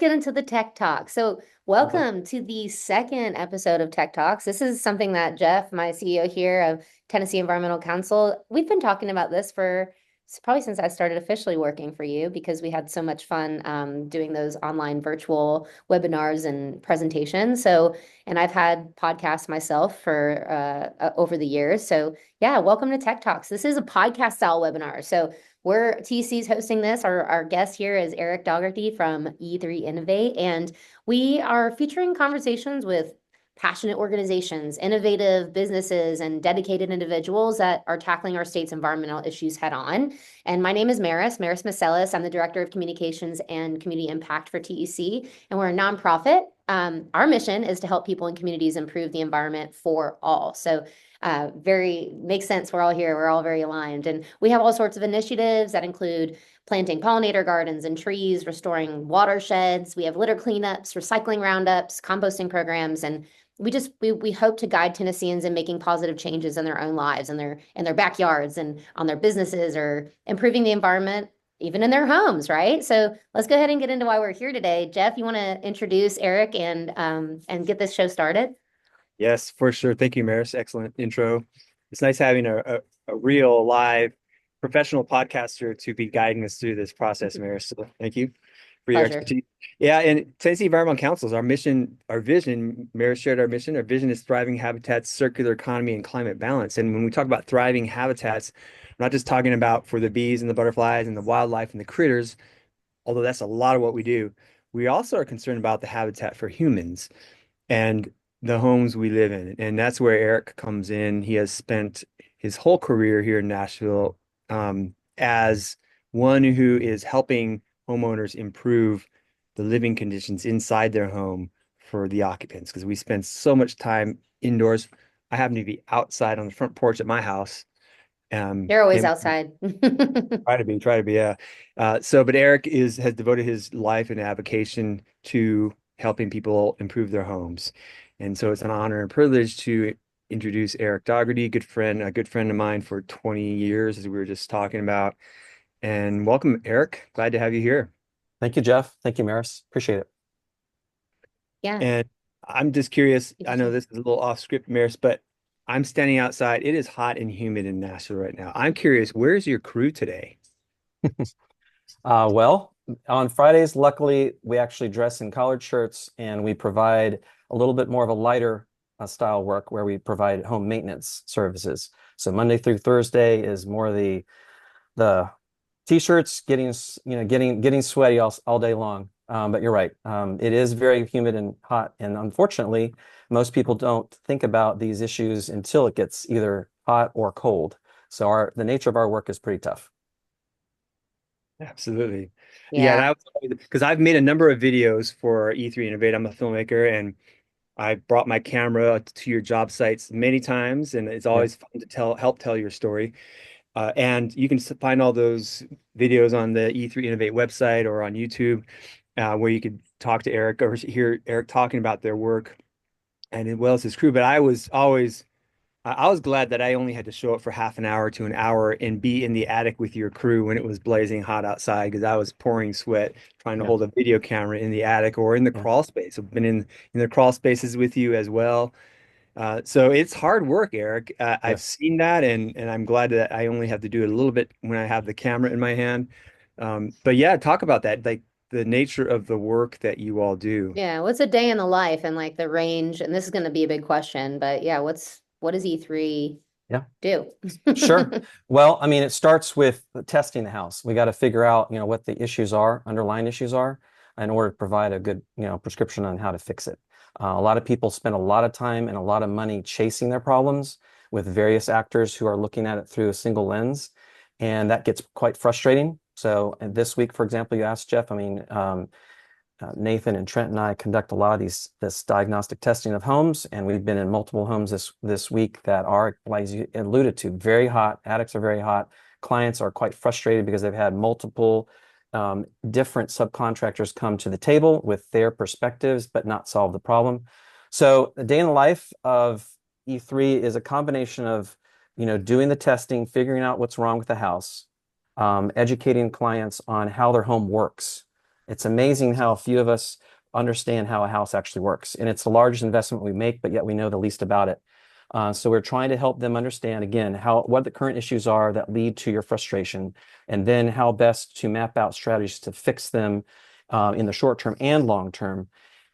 get into the tech talk. So, welcome to the second episode of Tech Talks. This is something that Jeff, my CEO here of Tennessee Environmental Council, we've been talking about this for probably since I started officially working for you because we had so much fun doing those online virtual webinars and presentations. So, and I've had podcasts myself for over the years. So, yeah, welcome to Tech Talks. This is a podcast style webinar. So, we're TEC's hosting this. Our guest here is Erik Daugherty from E3 Innovate, and we are featuring conversations with passionate organizations, innovative businesses, and dedicated individuals that are tackling our state's environmental issues head on. And my name is Maris Macelis. I'm the Director of Communications and Community Impact for TEC, and we're a nonprofit. Our mission is to help people in communities improve the environment for all. So very makes sense. We're all here. We're all very aligned. And we have all sorts of initiatives that include planting pollinator gardens and trees, restoring watersheds. We have litter cleanups, recycling roundups, composting programs, and we hope to guide Tennesseans in making positive changes in their own lives and their backyards and on their businesses or improving the environment even in their homes, right? So let's go ahead and get into why we're here today. Jeff, you want to introduce Erik and get this show started? Yes, for sure. Thank you, Maris. Excellent intro. It's nice having a real live professional podcaster to be guiding us through this process, Maris. So thank you for your Pleasure. expertise. Yeah, and Tennessee Environmental Council's our mission, our vision. Maris shared our mission. Our vision is thriving habitats, circular economy, and climate balance. And when we talk about thriving habitats, we're not just talking about for the bees and the butterflies and the wildlife and the critters, although that's a lot of what we do. We also are concerned about the habitat for humans and the homes we live in. And that's where Erik comes in. He has spent his whole career here in Nashville as one who is helping homeowners improve the living conditions inside their home for the occupants because we spend so much time indoors. I happen to be outside on the front porch at my house. They're always And outside. try to be, yeah. But Erik has devoted his life and avocation to helping people improve their homes. And so it's an honor and privilege to introduce Erik Daugherty, a good friend of mine for 20 years, as we were just talking about. And welcome, Erik. Glad to have you here. Thank you, Jeff. Thank you, Maris. Appreciate it. Yeah. And I'm just curious, I know this is a little off script, Maris, but I'm standing outside. It is hot and humid in Nashville right now. I'm curious, where's your crew today? Well, on Fridays, luckily, we actually dress in collared shirts and we provide a little bit more of a lighter style work where we provide home maintenance services. So Monday through Thursday is more the t-shirts getting sweaty all day long. But you're right. It is very humid and hot. And unfortunately, most people don't think about these issues until it gets either hot or cold. So the nature of our work is pretty tough. Absolutely. Yeah, Yeah. because I've made a number of videos for E3 Innovate. I'm a filmmaker and I brought my camera to your job sites many times, and it's Yeah. always fun to help tell your story. And you can find all those videos on the E3 Innovate website or on YouTube, where you could talk to Erik or hear Erik talking about their work and as well as his crew. But I was glad that I only had to show up for half an hour to an hour and be in the attic with your crew when it was blazing hot outside because I was pouring sweat trying to Yeah. hold a video camera in the attic or in the Yeah. crawl space. I've been in the crawl spaces with you as well. So it's hard work, Erik. I've Yes. seen that, and I'm glad that I only have to do it a little bit when I have the camera in my hand. But yeah, talk about that, like the nature of the work that you all do. Yeah. What's a day in the life and like the range? And this is going to be a big question, but yeah, what does E3 Yeah. do? Sure. Well, I mean, it starts with testing the house. We got to figure out, what the underlying issues are, in order to provide a good, prescription on how to fix it. A lot of people spend a lot of time and a lot of money chasing their problems with various actors who are looking at it through a single lens, and that gets quite frustrating. So, and this week, for example, you asked Jeff, I mean, Nathan and Trent and I conduct a lot of this diagnostic testing of homes, and we've been in multiple homes this week that are, like you alluded to, very hot. Attics are very hot. Clients are quite frustrated because they've had multiple different subcontractors come to the table with their perspectives, but not solve the problem. So the day in the life of E3 is a combination of, doing the testing, figuring out what's wrong with the house, educating clients on how their home works, It's amazing how few of us understand how a house actually works. And it's the largest investment we make, but yet we know the least about it. So we're trying to help them understand, again, what the current issues are that lead to your frustration, and then how best to map out strategies to fix them in the short term and long term.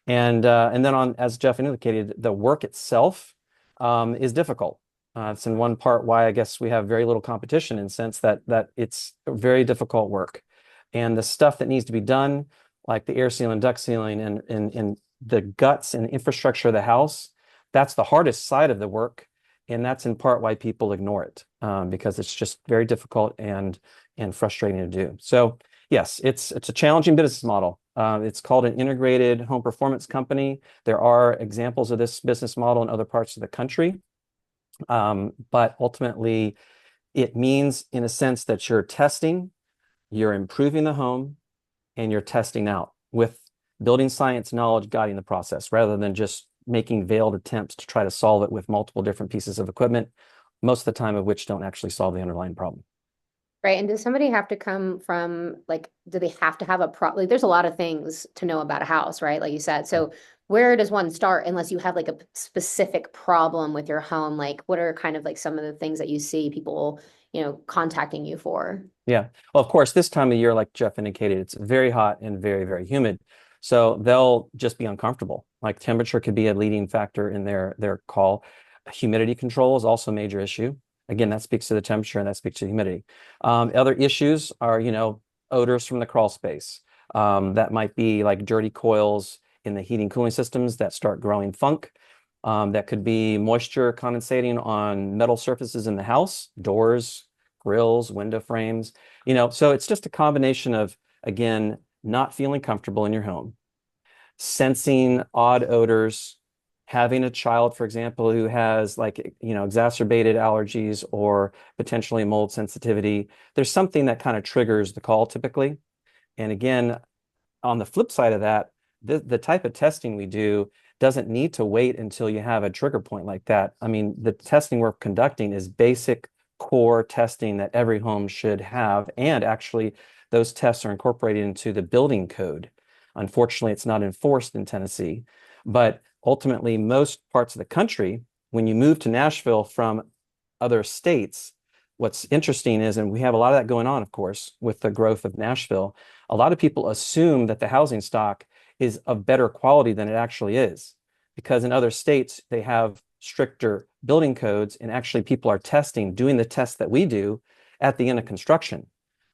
And then as Jeff indicated, the work itself is difficult. It's in one part why I guess we have very little competition, in the sense that it's very difficult work. And the stuff that needs to be done, like the air sealing, duct sealing, and the guts and infrastructure of the house, that's the hardest side of the work. And that's in part why people ignore it, because it's just very difficult and frustrating to do. So yes, it's a challenging business model. It's called an integrated home performance company. There are examples of this business model in other parts of the country. But ultimately, it means, in a sense, that you're testing, you're improving the home, and you're testing out with building science knowledge guiding the process, rather than just making veiled attempts to try to solve it with multiple different pieces of equipment, most of the time of which don't actually solve the underlying problem. Right. And does somebody have to come from, like, do they have to have like, there's a lot of things to know about a house, right? Like you said. So where does one start unless you have like a specific problem with your home? Like, what are kind of like some of the things that you see people, contacting you for? Yeah. Well, of course, this time of year, like Jeff indicated, it's very hot and very, very humid. So they'll just be uncomfortable. Like temperature could be a leading factor in their call. Humidity control is also a major issue. Again, that speaks to the temperature and that speaks to humidity. Other issues are, odors from the crawl space. That might be like dirty coils in the heating cooling systems that start growing funk. That could be moisture condensating on metal surfaces in the house, doors, grills, window frames, so it's just a combination of, again, not feeling comfortable in your home, sensing odd odors, having a child, for example, who has like, exacerbated allergies or potentially mold sensitivity. There's something that kind of triggers the call typically. And again, on the flip side of that, the type of testing we do doesn't need to wait until you have a trigger point like that. I mean, the testing we're conducting is basic core testing that every home should have. And actually, those tests are incorporated into the building code. Unfortunately, it's not enforced in Tennessee. But ultimately, most parts of the country, when you move to Nashville from other states, what's interesting is, and we have a lot of that going on, of course, with the growth of Nashville, a lot of people assume that the housing stock is of better quality than it actually is. Because in other states, they have stricter building codes, and actually people are doing the tests that we do at the end of construction,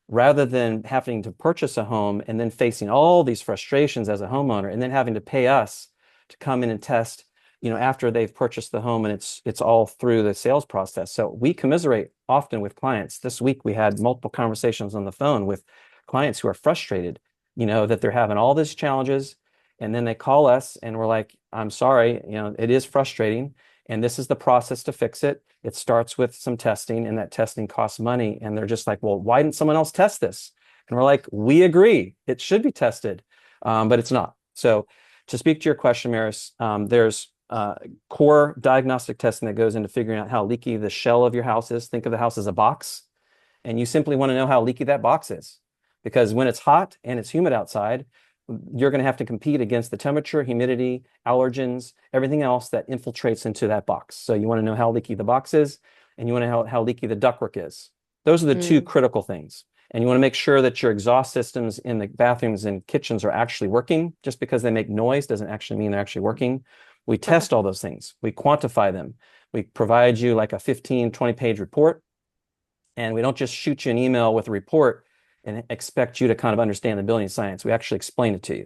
rather than having to purchase a home and then facing all these frustrations as a homeowner, and then having to pay us to come in and test, after they've purchased the home, and it's all through the sales process. So we commiserate often with clients. This week we had multiple conversations on the phone with clients who are frustrated, that they're having all these challenges, and then they call us and we're like, I'm sorry, it is frustrating, and this is the process to fix it. It starts with some testing, and that testing costs money. And they're just like, well, why didn't someone else test this? And we're like, we agree, it should be tested, but it's not. So to speak to your question, Maris, there's core diagnostic testing that goes into figuring out how leaky the shell of your house is. Think of the house as a box, and you simply want to know how leaky that box is. Because when it's hot and it's humid outside, you're going to have to compete against the temperature, humidity, allergens, everything else that infiltrates into that box. So you want to know how leaky the box is, and you want to know how leaky the ductwork is. Those are the two critical things. And you want to make sure that your exhaust systems in the bathrooms and kitchens are actually working. Just because they make noise doesn't actually mean they're actually working. We test all those things. We quantify them. We provide you like a 15, 20-page report. And we don't just shoot you an email with a report and expect you to kind of understand the building science. We actually explain it to you.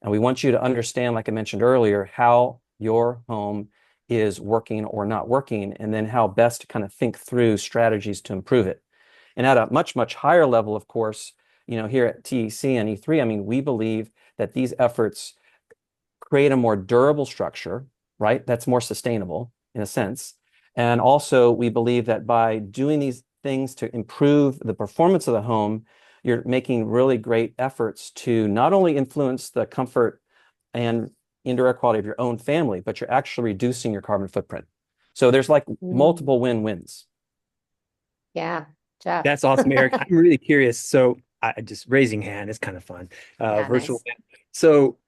And we want you to understand, like I mentioned earlier, how your home is working or not working, and then how best to kind of think through strategies to improve it. And at a much, much higher level, of course, here at TEC and E3, I mean, we believe that these efforts create a more durable structure, right? That's more sustainable in a sense. And also, we believe that by doing these things to improve the performance of the home, you're making really great efforts to not only influence the comfort and indoor air quality of your own family, but you're actually reducing your carbon footprint. So there's like multiple win-wins. Yeah, Jeff. That's awesome, Erik. I'm really curious. So I just raising hand is kind of fun. Yeah, Virtual. nice. So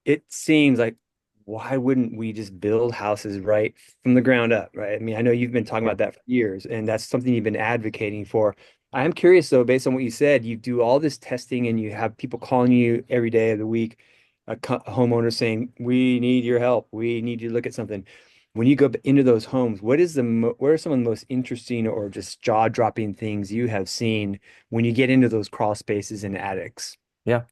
it seems like why wouldn't we just build houses right from the ground up, right? I mean, I know you've been talking Yeah. about that for years, and that's something you've been advocating for. I am curious though, based on what you said, you do all this testing and you have people calling you every day of the week, a homeowner saying, "We need your help. We need you to look at something." When you go into those homes, what are some of the most interesting or just jaw-dropping things you have seen when you get into those crawl spaces and attics? Yeah.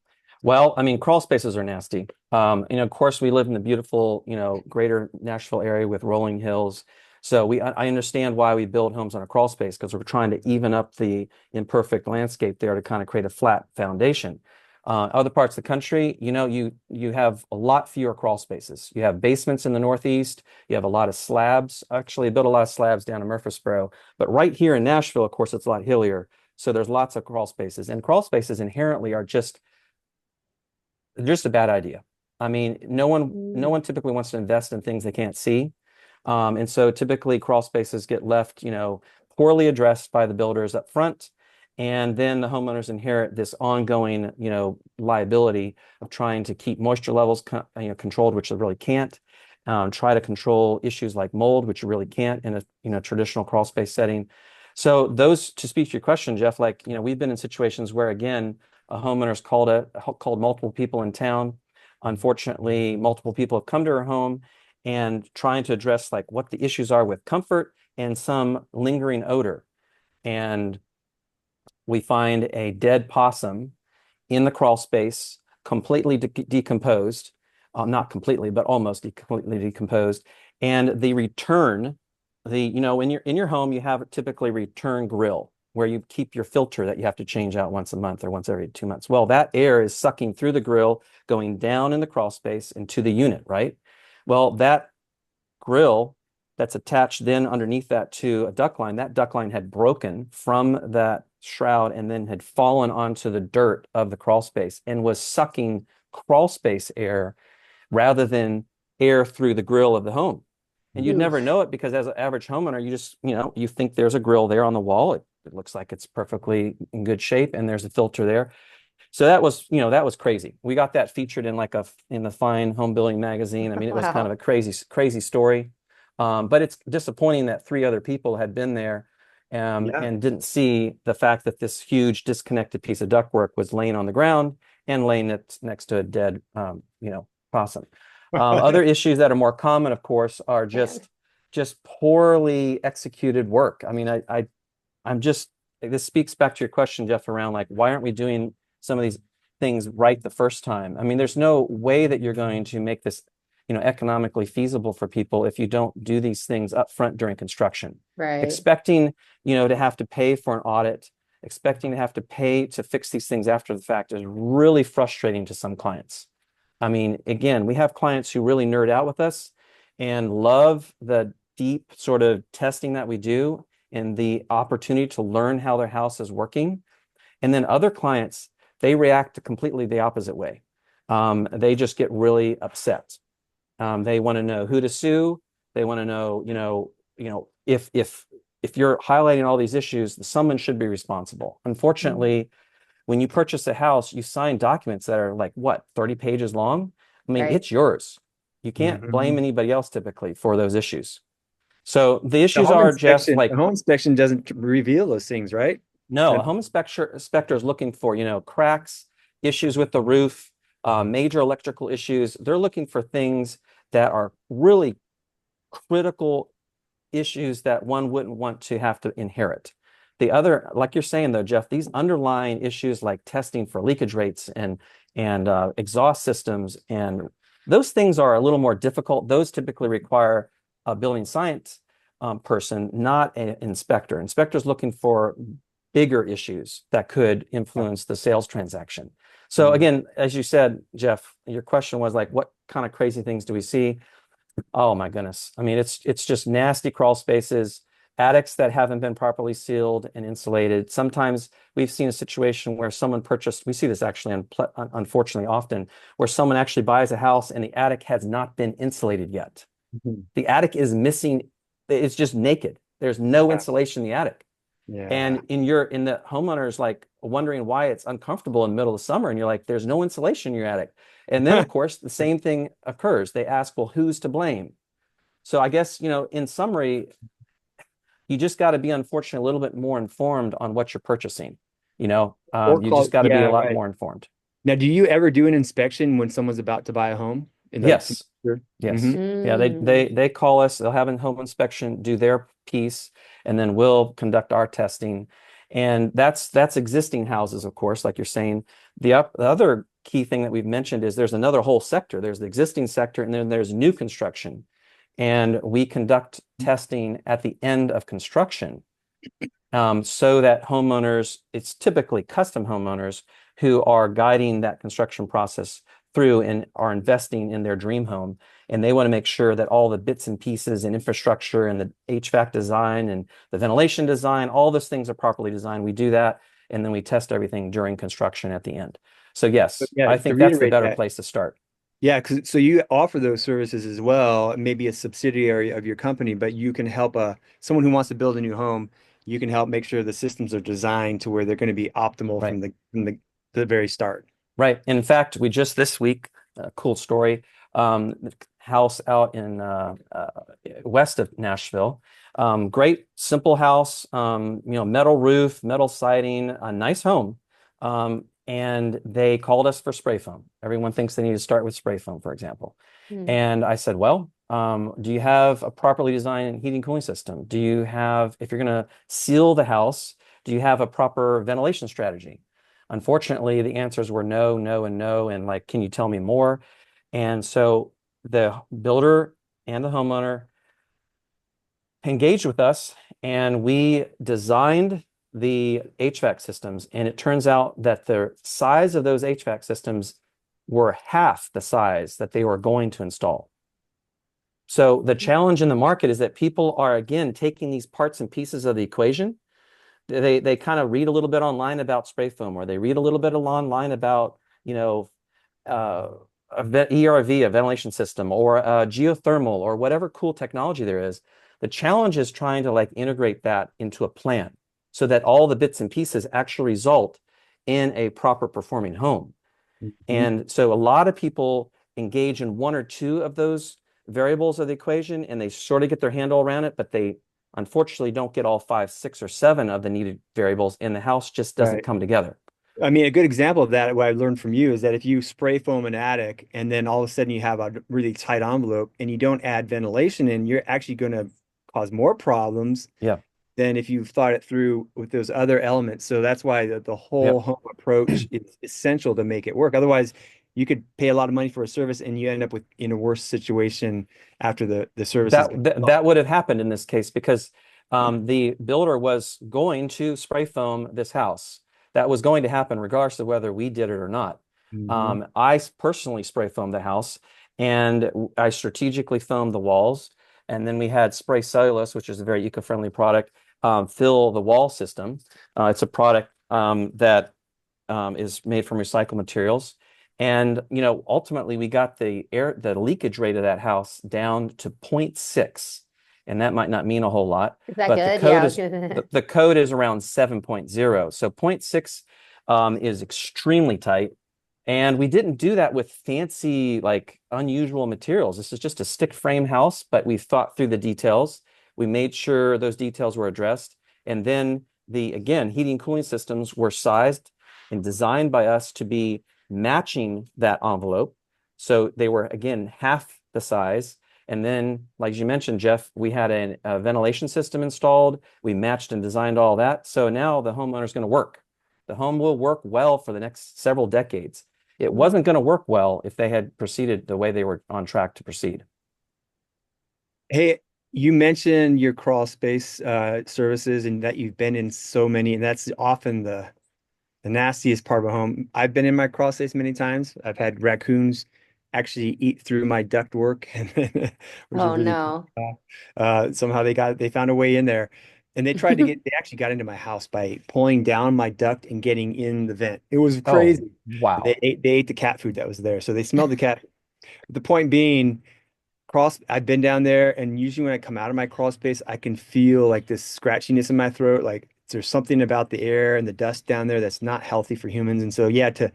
Well, I mean, crawl spaces are nasty. Of course, we live in the beautiful, greater Nashville area with rolling hills. So I understand why we build homes on a crawl space because we're trying to even up the imperfect landscape there to kind of create a flat foundation. Other parts of the country, you have a lot fewer crawl spaces. You have basements in the Northeast. You have a lot of slabs. Actually, I built a lot of slabs down in Murfreesboro. But right here in Nashville, of course, it's a lot hillier. So there's lots of crawl spaces, and crawl spaces inherently are just a bad idea. I mean, no one typically wants to invest in things they can't see. And so typically crawl spaces get left, poorly addressed by the builders up front. And then the homeowners inherit this ongoing, liability of trying to keep moisture levels, controlled, which they really can't. Try to control issues like mold, which you really can't in a, traditional crawl space setting. So those, to speak to your question, Jeff, like, we've been in situations where, again, a homeowner's called multiple people in town. Unfortunately, multiple people have come to her home and trying to address like what the issues are with comfort and some lingering odor. And we find a dead possum in the crawl space, completely decomposed, not completely, but almost completely decomposed. And the return, when you're in your home, you have typically return grill where you keep your filter that you have to change out once a month or once every 2 months. Well, that air is sucking through the grill, going down in the crawl space into the unit, right? Well, that grill that's attached then underneath that to a duct line, that duct line had broken from that shroud and then had fallen onto the dirt of the crawl space and was sucking crawl space air rather than air through the grill of the home. And you'd never Oof. know it because as an average homeowner, you just, you think there's a grill there on the wall. It looks like it's perfectly in good shape and there's a filter there. So that was crazy. We got that featured in the Fine Home Building magazine. I mean, it was kind of Wow. a crazy story. But it's disappointing that three other people had been there Yeah. and didn't see the fact that this huge disconnected piece of ductwork was laying on the ground and laying next to a dead, possum. Other issues that are more common, of course, are Man. just poorly executed work. I mean, I'm just, this speaks back to your question, Jeff, around like, why aren't we doing some of these things right the first time? I mean, there's no way that you're going to make this, economically feasible for people if you don't do these things up front during construction. Right. Expecting, to have to pay for an audit, expecting to have to pay to fix these things after the fact is really frustrating to some clients. I mean, again, we have clients who really nerd out with us and love the deep sort of testing that we do and the opportunity to learn how their house is working. And then other clients, they react to completely the opposite way. They just get really upset. They want to know who to sue. They want to know, if you're highlighting all these issues, someone should be responsible. Mhm. Unfortunately, when you purchase a house, you sign documents that are like what, 30 pages long? I mean, Right. it's yours. You can't blame Mhm. anybody else typically for those issues. So the issues are, Jeff, The like, home inspection doesn't reveal those things, right? no, Uh, a home inspector is looking for, cracks, issues with the roof, major electrical issues. They're looking for things that are really critical issues that one wouldn't want to have to inherit. The other, like you're saying though, Jeff, these underlying issues like testing for leakage rates and exhaust systems, and those things are a little more difficult. Those typically require a building science person, not an inspector. Inspectors looking for bigger issues that could influence the sales transaction. So mm. again, as you said, Jeff, your question was like, what kind of crazy things do we see? Oh my goodness. I mean, it's just nasty crawl spaces, attics that haven't been properly sealed and insulated. Sometimes we've seen a situation where someone purchased, we see this actually unfortunately often, where someone actually buys a house and the attic has not been insulated yet. Mhm. The attic is missing, it's just naked. There's no Yeah. insulation in the attic. Yeah. And in the homeowner's like wondering why it's uncomfortable in the middle of the summer, and you're like, there's no insulation in your attic. And then, of course, the same thing occurs. They ask, well, who's to blame? So I guess, in summary, you just got to be, unfortunately, a little bit more informed on what you're purchasing. Or You just call, got to be yeah, a lot right. more informed. Now, do you ever do an inspection when someone's about to buy a home? And like, Yes. sure. Yes. Hmm. Yeah, Mm. they call us, they'll have a home inspection, do their piece, and then we'll conduct our testing. And that's existing houses, of course, like you're saying. The other key thing that we've mentioned is there's another whole sector. There's the existing sector, and then there's new construction. And we conduct testing at the end of construction, so that homeowners, it's typically custom homeowners who are guiding that construction process through and are investing in their dream home. And they want to make sure that all the bits and pieces and infrastructure and the HVAC design and the ventilation design, all those things are properly designed. We do that, and then we test everything during construction at the end. So But yes, yeah, I to think that's the reiterate better that, place to start. yeah, because so you offer those services as well, maybe a subsidiary of your company, but you can help someone who wants to build a new home. You can help make sure the systems are designed to where they're going to be optimal Right. from the very start. Right. In fact, we just this week, cool story, house out in west of Nashville. Great, simple house, metal roof, metal siding, a nice home. And they called us for spray foam. Everyone thinks they need to start with spray foam, for example. Mm. And I said, well, do you have a properly designed heating cooling system? Do you have, if you're going to seal the house, do you have a proper ventilation strategy? Unfortunately, the answers were no, no, and no. And like, can you tell me more? And so the builder and the homeowner engaged with us, and we designed the HVAC systems. And it turns out that the size of those HVAC systems were half the size that they were going to install. So the challenge in the market is that people are, again, taking these parts and pieces of the equation. They kind of read a little bit online about spray foam, or they read a little bit online about, uh, ERV, a ventilation system, or geothermal, or whatever cool technology there is. The challenge is trying to like integrate that into a plan so that all the bits and pieces actually result in a proper performing home. Mhm. And so a lot of people engage in one or two of those variables of the equation, and they sort of get their handle around it, but they unfortunately don't get all five, six, or seven of the needed variables, and the house just doesn't Right. come together. I mean, a good example of that, what I learned from you is that if you spray foam an attic and then all of a sudden you have a really tight envelope and you don't add ventilation in, you're actually going to cause more problems Yeah. than if you've thought it through with those other elements. So that's why the whole Yep. home approach is essential to make it work. Otherwise, you could pay a lot of money for a service and you end up with in a worse situation after the service is That, gone. that that would have happened in this case because the builder was going to spray foam this house. That was going to happen regardless of whether we did it or not. Mhm. I personally spray foamed the house, and I strategically foamed the walls. And then we had spray cellulose, which is a very eco-friendly product, fill the wall system. It's a product that is made from recycled materials. And, ultimately we got the leakage rate of that house down to 0.6. And that might not mean a whole lot, Is that but good? Yeah, I was gonna. the code is around 7.0. So 0.6 is extremely tight. And we didn't do that with fancy, like unusual materials. This is just a stick frame house, but we thought through the details. We made sure those details were addressed. And then again, heating and cooling systems were sized and designed by us to be matching that envelope. So they were, again, half the size. And then, like you mentioned, Jeff, we had a ventilation system installed. We matched and designed all that. So now the homeowner is going to work. The home will work well for the next several decades. It wasn't going to work well if they had proceeded the way they were on track to proceed. Hey, you mentioned your crawl space services and that you've been in so many, and that's often the nastiest part of a home. I've been in my crawl space many times. I've had raccoons actually eat through my ductwork, which is Oh really no. somehow they found a way in there. And they actually got into my house by pulling down my duct and getting in the vent. It was Oh, crazy. wow. They ate the cat food that was there. So they smelled the cat. The point being, I've been down there, and usually when I come out of my crawl space, I can feel like this scratchiness in my throat, like there's something about the air and the dust down there that's not healthy for humans. And so, yeah, to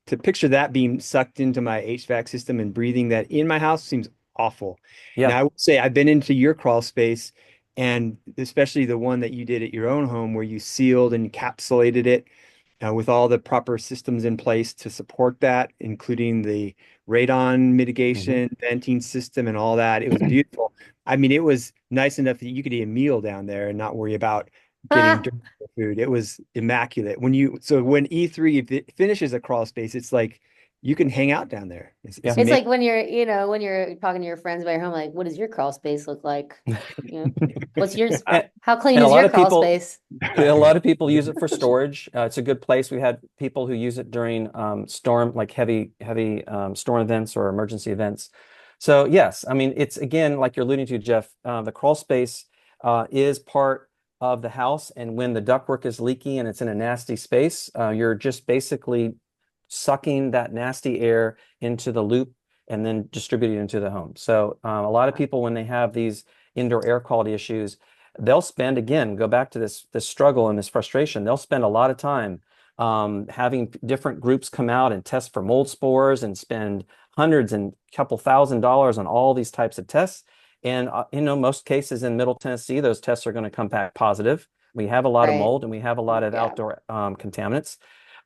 to picture that being sucked into my HVAC system and breathing that in my house seems awful. Yeah. Now, I would say I've been into your crawl space, and especially the one that you did at your own home where you sealed and encapsulated it with all the proper systems in place to support that, including the radon Mhm. mitigation, venting system, and all that. It was beautiful. I mean, it was nice enough that you could eat a meal down there and not worry about getting Ah, dirt on the food. It was immaculate. When E3 finishes a crawl space, it's like you can hang out down there. It's Yeah. it's amazing. like when when you're talking to your friends about your home, like, what does your crawl space look like? You know, what's yours? And, How clean and a is lot your of crawl people, space? a lot of people use it for storage. It's a good place. We had people who use it during storm, like heavy storm events or emergency events. So yes, I mean, it's again, like you're alluding to, Jeff, the crawl space is part of the house. And when the ductwork is leaky and it's in a nasty space, you're just basically sucking that nasty air into the loop and then distributing it into the home. So a lot of people, when they have these indoor air quality issues, they'll spend, again, go back to this struggle and this frustration. They'll spend a lot of time having different groups come out and test for mold spores and spend hundreds and couple $1,000s on all these types of tests. And most cases in Middle Tennessee, those tests are going to come back positive. We have a lot of Right. mold and we have a lot of Yeah. outdoor contaminants.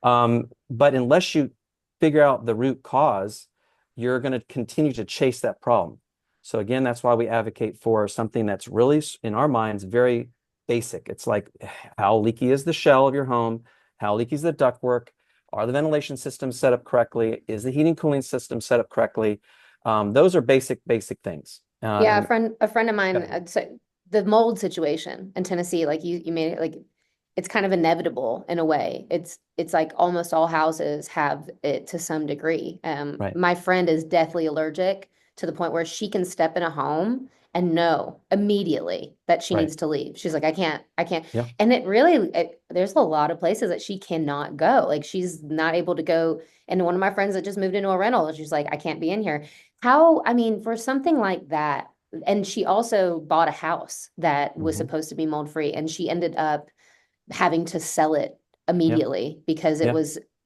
But unless you figure out the root cause, you're going to continue to chase that problem. So again, that's why we advocate for something that's really, in our minds, very basic. It's like, how leaky is the shell of your home? How leaky is the ductwork? Are the ventilation systems set up correctly? Is the heating cooling system set up correctly? Those are basic things. Yeah, And a friend of mine, yeah, so the mold situation in Tennessee, like you made it like it's kind of inevitable in a way. It's like almost all houses have it to some degree. right, My friend is deathly allergic to the point where she can step in a home and know immediately that she right. needs to leave. She's like, I can't. Yeah, And there's a lot of places that she cannot go. Like she's not able to go. And one of my friends that just moved into a rental, she's like, I can't be in here. I mean, for something like that, and she also bought a house that was hmm, supposed to be mold free, and she ended up having to sell it yeah, immediately because yeah,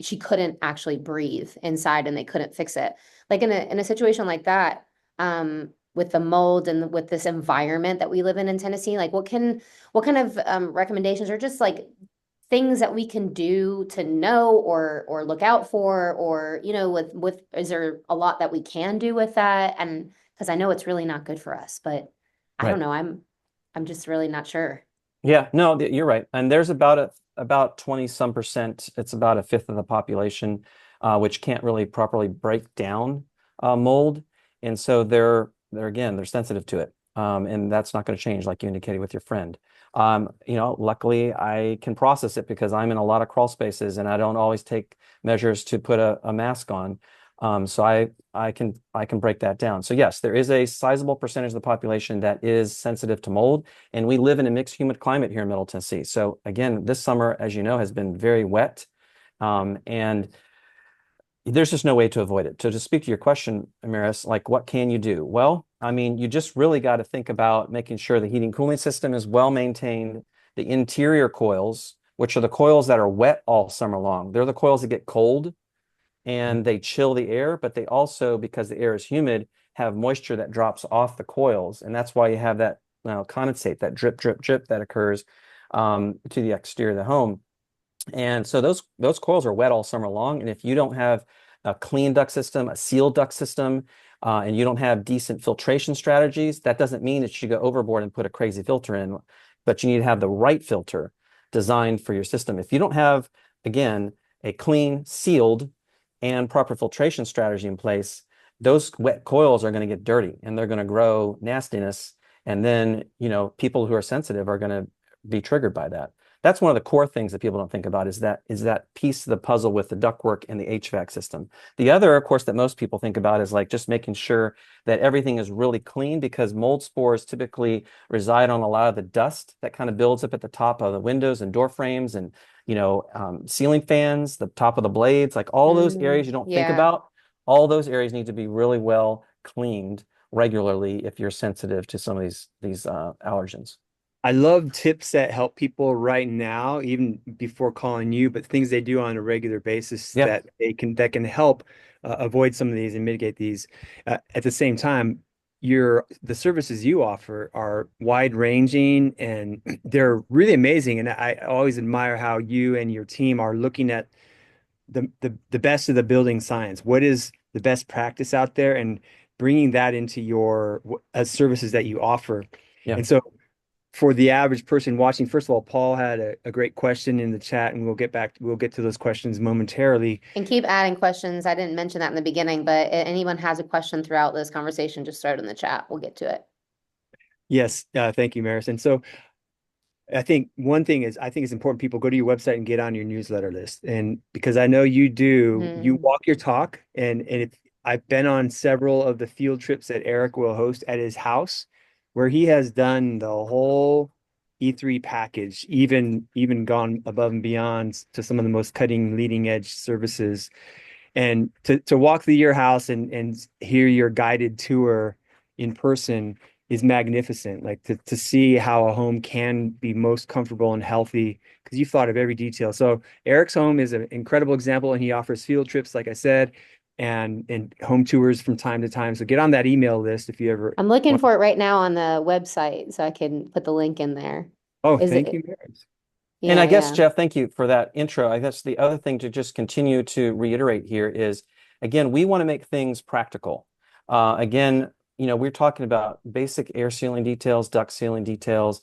she couldn't actually breathe inside and they couldn't fix it. Like in a situation like that, with the mold and with this environment that we live in Tennessee, like what kind of recommendations or just like things that we can do to know or look out for or with is there a lot that we can do with that? And because I know it's really not good for us, but I don't right. know, I'm just really not sure. Yeah, no, you're right. And there's about 20 some percent, it's about a fifth of the population, which can't really properly break down mold. And so they're sensitive to it. And that's not going to change, like you indicated with your friend. Luckily I can process it because I'm in a lot of crawl spaces and I don't always take measures to put a mask on. So I can break that down. So yes, there is a sizable percentage of the population that is sensitive to mold. And we live in a mixed humid climate here in Middle Tennessee. So again, this summer, as you know, has been very wet. And there's just no way to avoid it. So to speak to your question, Amaris, like what can you do? Well, I mean, you just really got to think about making sure the heating cooling system is well maintained. The interior coils, which are the coils that are wet all summer long, they're the coils that get cold and they chill the air, but they also, because the air is humid, have moisture that drops off the coils. And that's why you have that condensate, that drip, drip, drip that occurs to the exterior of the home. And so those coils are wet all summer long. And if you don't have a clean duct system, a sealed duct system, and you don't have decent filtration strategies, that doesn't mean that you go overboard and put a crazy filter in, but you need to have the right filter designed for your system. If you don't have, again, a clean, sealed, and proper filtration strategy in place, those wet coils are going to get dirty and they're going to grow nastiness. And then, people who are sensitive are going to be triggered by that. That's one of the core things that people don't think about is that piece of the puzzle with the ductwork and the HVAC system. The other, of course, that most people think about is like just making sure that everything is really clean because mold spores typically reside on a lot of the dust that kind of builds up at the top of the windows and door frames and ceiling fans, the top of the blades, like all those areas you don't think Yeah. about. All those areas need to be really well cleaned regularly if you're sensitive to some of these allergens. I love tips that help people right now, even before calling you, but things they do on a regular basis Yeah. that can help avoid some of these and mitigate these. At the same time, the services you offer are wide ranging and they're really amazing. And I always admire how you and your team are looking at the best of the building science. What is the best practice out there, and bringing that into your services that you offer. Yeah. And so for the average person watching, first of all, Paul had a great question in the chat, and we'll get to those questions momentarily. And keep adding questions. I didn't mention that in the beginning, but anyone has a question throughout this conversation, just throw it in the chat. We'll get to it. Yes, thank you, Maris. And so I think one thing is, I think it's important people go to your website and get on your newsletter list. And because I know you do, you walk your talk. And if I've been on several of the field trips that Erik will host at his house, where he has done the whole E3 package, even gone above and beyond to some of the most cutting leading edge services. And to walk through your house and hear your guided tour in person is magnificent. Like to see how a home can be most comfortable and healthy because you've thought of every detail. So Erik's home is an incredible example, and he offers field trips, like I said, and home tours from time to time. So get on that email list if you ever I'm looking want. for it right now on the website, so I can put the link in there. Oh, Is thank it? you, Maris. And Yeah, I guess, yeah. Jeff, thank you for that intro. I guess the other thing to just continue to reiterate here is, again, we want to make things practical. Again, we're talking about basic air sealing details, duct sealing details,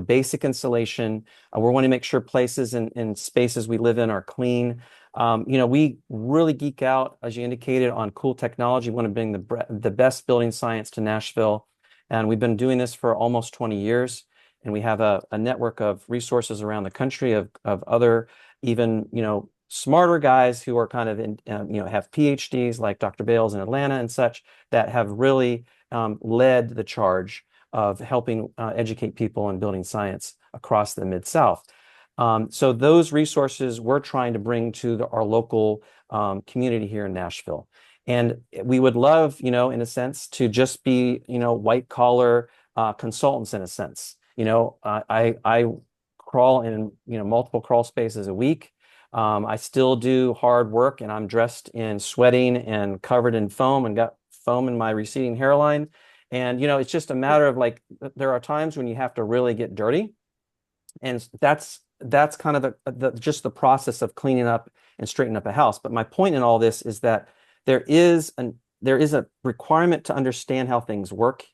basic insulation. We want to make sure places and spaces we live in are clean. We really geek out, as you indicated, on cool technology. We want to bring the best building science to Nashville. And we've been doing this for almost 20 years. And we have a network of resources around the country of other even, smarter guys who are kind of in, have PhDs like Dr. Bales in Atlanta and such that have really led the charge of helping educate people in building science across the Mid-South. So those resources we're trying to bring to our local community here in Nashville. And we would love, in a sense, to just be, white collar consultants in a sense. I crawl in, multiple crawl spaces a week. I still do hard work, and I'm dressed in sweating and covered in foam and got foam in my receding hairline. And, it's just a matter of like, there are times when you have to really get dirty. And that's kind of just the process of cleaning up and straightening up a house. But my point in all this is that there is a requirement to understand how things work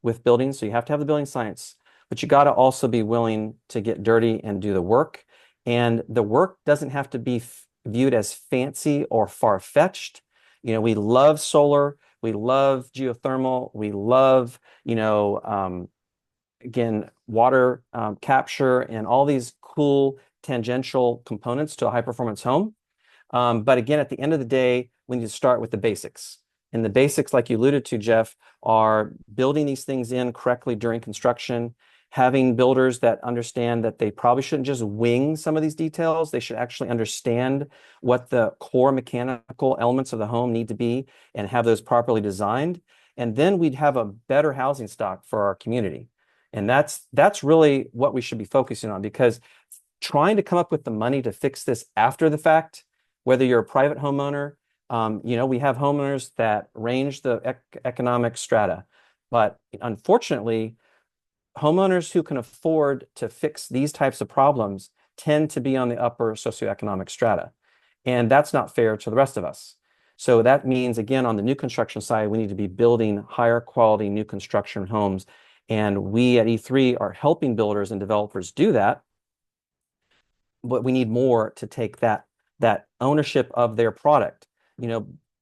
with buildings. So you have to have the building science, but you got to also be willing to get dirty and do the work. And the work doesn't have to be viewed as fancy or far-fetched. We love solar, we love geothermal, we love, again, water capture and all these cool tangential components to a high-performance home. But again, at the end of the day, we need to start with the basics. And the basics, like you alluded to, Jeff, are building these things in correctly during construction, having builders that understand that they probably shouldn't just wing some of these details. They should actually understand what the core mechanical elements of the home need to be and have those properly designed. And then we'd have a better housing stock for our community. And that's really what we should be focusing on, because trying to come up with the money to fix this after the fact, whether you're a private homeowner, we have homeowners that range the economic strata, but unfortunately, homeowners who can afford to fix these types of problems tend to be on the upper socioeconomic strata, and that's not fair to the rest of us. So that means, again, on the new construction side, we need to be building higher quality new construction homes, and we at E3 are helping builders and developers do that. But we need more to take that ownership of their product.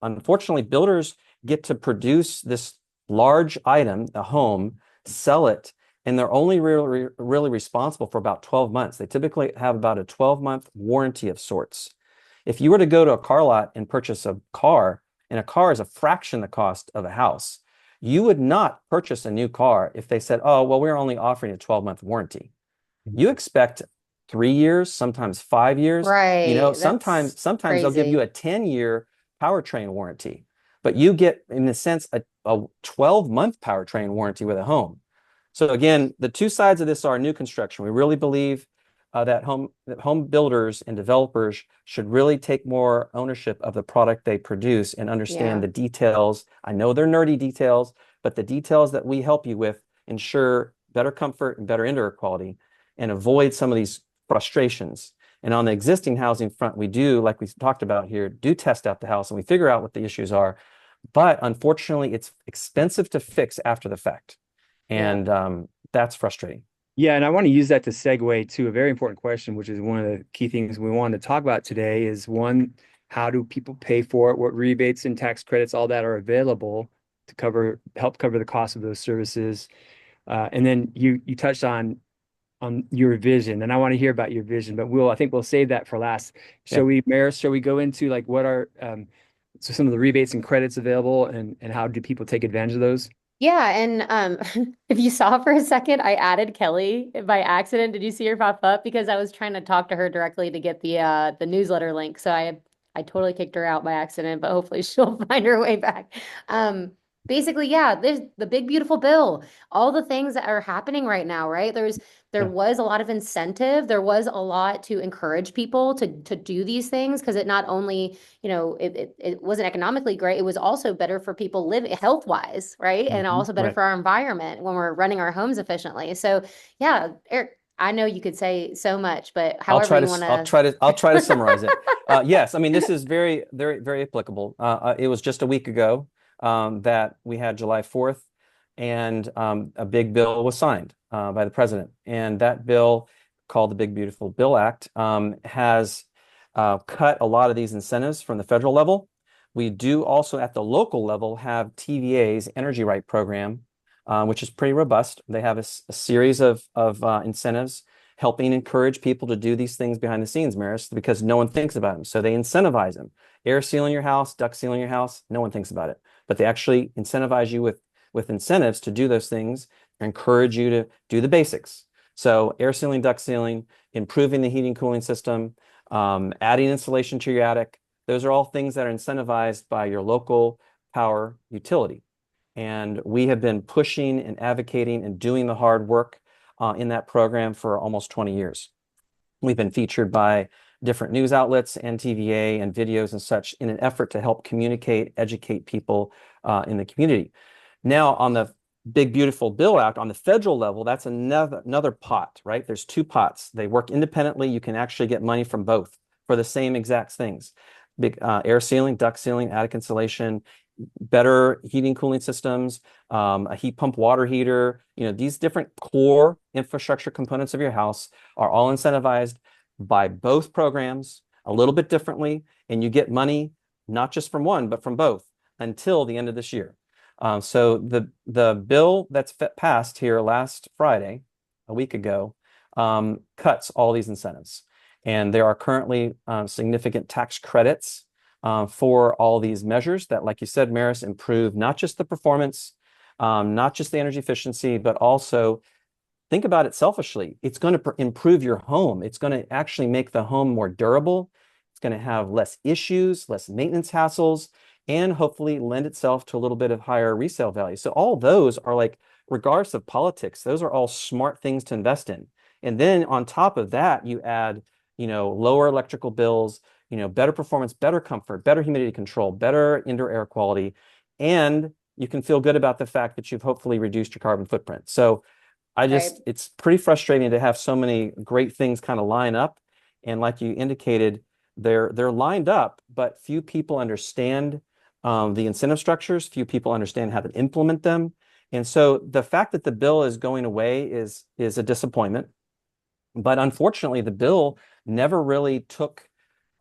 Unfortunately, builders get to produce this large item, a home, sell it, and they're only really responsible for about 12 months. They typically have about a 12-month warranty of sorts. If you were to go to a car lot and purchase a car, and a car is a fraction the cost of a house, you would not purchase a new car if they said, oh, well, we're only offering a 12-month warranty. You expect 3 years, sometimes 5 years. Right. Sometimes they'll give you crazy. a 10-year powertrain warranty, but you get, in a sense, a 12-month powertrain warranty with a home. So again, the two sides of this are new construction. We really believe that home builders and developers should really take more ownership of the product they produce and understand the details. I know they're nerdy details, but the details that we help you with ensure better comfort and better indoor quality and avoid some of these frustrations. And on the existing housing front, we do, like we talked about here, do test out the house and we figure out what the issues are. But unfortunately, it's expensive to fix after the fact. And that's frustrating. Yeah, and I want to use that to segue to a very important question, which is one of the key things we wanted to talk about today is one, how do people pay for it? What rebates and tax credits, all that are available to help cover the cost of those services? And then you touched on your vision, and I want to hear about your vision, but I think we'll save that for last. Maris, shall we go into like what are so some of the rebates and credits available and how do people take advantage of those? Yeah, and if you saw for a second, I added Kelly by accident. Did you see her pop up? Because I was trying to talk to her directly to get the newsletter link. So I totally kicked her out by accident, but hopefully she'll find her way back. Basically, yeah, there's the big beautiful bill, all the things that are happening right now, right? There was a lot of incentive. There was a lot to encourage people to do these things because it not only, it wasn't economically great, it was also better for people living health wise, right? And also better for our environment when we're running our homes efficiently. So yeah, Eric, I know you could say so much, but however you want to. I'll try to summarize it. Yes, I mean this is very, very, very applicable. It was just a week ago that we had July 4th, and a big bill was signed by the president. And that bill, called the Big Beautiful Bill Act, has cut a lot of these incentives from the federal level. We do also at the local level have TVA's Energy Right program, which is pretty robust. They have a series of incentives helping encourage people to do these things behind the scenes, Maris, because no one thinks about them. So they incentivize them. Air sealing your house, duct sealing your house, no one thinks about it. But they actually incentivize you with incentives to do those things, encourage you to do the basics. So air sealing, duct sealing, improving the heating cooling system, adding insulation to your attic. Those are all things that are incentivized by your local power utility. And we have been pushing and advocating and doing the hard work in that program for almost 20 years. We've been featured by different news outlets and TVA and videos and such in an effort to help communicate, educate people in the community. Now, on the Big Beautiful Bill Act, on the federal level, that's another pot, right? There's two pots. They work independently. You can actually get money from both for the same exact things. Big air sealing, duct sealing, attic insulation, better heating cooling systems, a heat pump water heater. These different core infrastructure components of your house are all incentivized by both programs a little bit differently, and you get money not just from one, but from both until the end of this year. So the bill that's passed here last Friday, a week ago, cuts all these incentives. And there are currently significant tax credits for all these measures that, like you said, Maris, improve not just the performance, not just the energy efficiency, but also think about it selfishly. It's going to improve your home. It's going to actually make the home more durable. It's going to have less issues, less maintenance hassles, and hopefully lend itself to a little bit of higher resale value. So all those are, like, regardless of politics, those are all smart things to invest in. And then on top of that, you add, lower electrical bills, better performance, better comfort, better humidity control, better indoor air quality, and you can feel good about the fact that you've hopefully reduced your carbon footprint. So it's pretty frustrating to have so many great things kind of line up. And like you indicated, they're lined up, but few people understand the incentive structures. Few people understand how to implement them. And so the fact that the bill is going away is a disappointment. But unfortunately, the bill never really took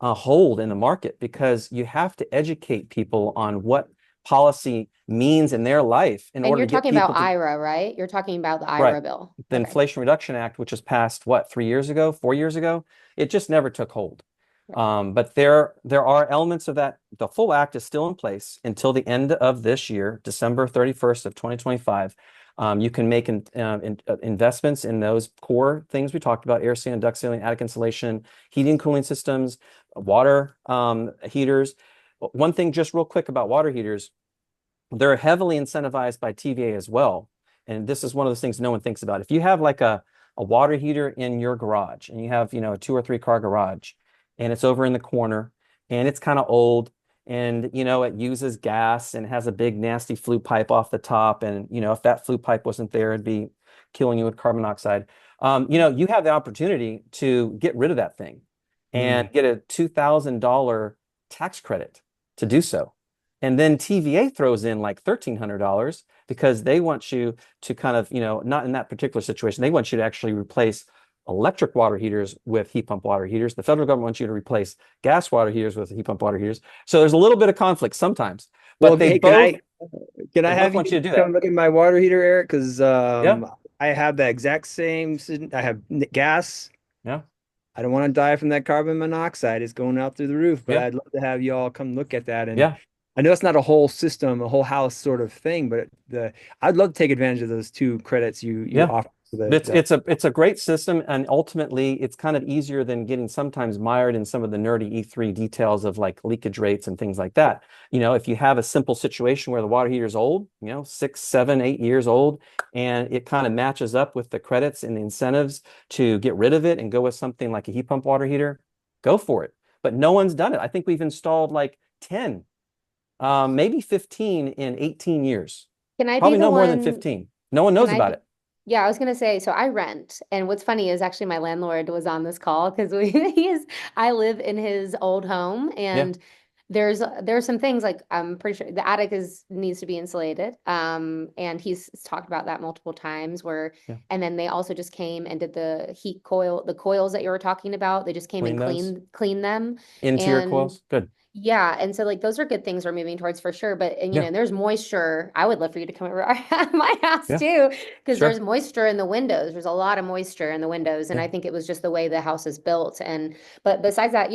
a hold in the market because you have to educate people on what policy means in their life in order to get people. And you're talking about IRA, right? You're talking about the IRA bill. The Inflation Reduction Act, which was passed, 3 years ago, 4 years ago, it just never took hold. But there are elements of that. The full act is still in place until the end of this year, December 31st of 2025. You can make investments in those core things we talked about: air sealing, duct sealing, attic insulation, heating, cooling systems, water heaters. One thing just real quick about water heaters, they're heavily incentivized by TVA as well. and this is one of those things no one thinks about. If you have like a water heater in your garage and you have, a 2 or 3 car garage and it's over in the corner and it's kind of old and, it uses gas and has a big nasty flue pipe off the top. And, if that flue pipe wasn't there, it'd be killing you with carbon monoxide. You have the opportunity to get rid of that thing and get a $2,000 tax credit to do so. And then TVA throws in like $1,300 because they want you to kind of, not in that particular situation, they want you to actually replace electric water heaters with heat pump water heaters. The federal government wants you to replace gas water heaters with heat pump water heaters. So there's a little bit of conflict sometimes, but Well, they hey, both can I have want you you to do come that. look at my water heater, Eric? Because Yeah, I have the exact same. I have gas. yeah, I don't want to die from that carbon monoxide. It's going out through the roof, but yeah, I'd love to have you all come look at that. And yeah. I know it's not a whole system, a whole house sort of thing, but I'd love to take advantage of those 2 credits you Yeah. offer. For It's a great system, and ultimately it's kind of easier than getting sometimes mired in some of the nerdy E3 details of like leakage rates and things like that. If you have a simple situation where the water heater is old, 6, 7, 8 years old, and it kind of matches up with the credits and the incentives to get rid of it and go with something like a heat pump water heater, go for it. But no one's done it. I think we've installed like 10, maybe 15 in 18 years. Can I be Probably the no more than one? 15. No one Can knows I about be? it. Yeah, I was gonna say, so I rent, and what's funny is actually my landlord was on this call because I live in his old home, Yeah. and there's some things like I'm pretty sure the attic is needs to be insulated. And he's talked about that multiple times where, Yeah. and then they also just came and did the coils that you were talking about. They just came and Clean those. clean them. Interior And coils. Good. yeah, and so like those are good things we're moving towards for sure. But and Yeah. there's moisture. I would love for you to come over my house Yeah. too, because there's Sure. moisture in the windows. There's a lot of moisture in the windows, and Yeah. I think it was just the way the house is built. And but besides that,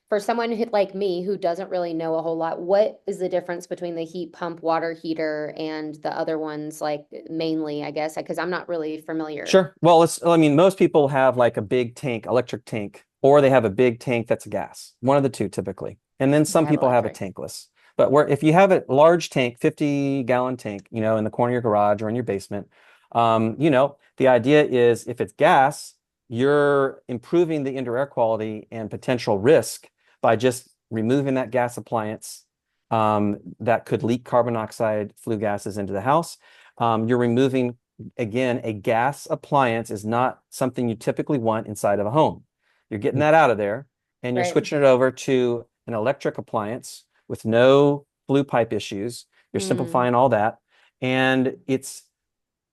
for someone like me who doesn't really know a whole lot, what is the difference between the heat pump water heater and the other ones, like mainly, I guess, because I'm not really familiar. Sure. Well, I mean, most people have like a big tank, electric tank, or they have a big tank that's a gas. One of the two typically. And then I some have people have a electric. tankless. But if you have a large tank, 50-gallon tank, in the corner of your garage or in your basement, the idea is if it's gas, you're improving the indoor air quality and potential risk by just removing that gas appliance that could leak carbon dioxide, flue gases into the house. You're removing, again, a gas appliance is not something you typically want inside of a home. You're getting that out of there and you're Right. switching it over to an electric appliance with no flue pipe issues. You're Mm, simplifying all that. And it's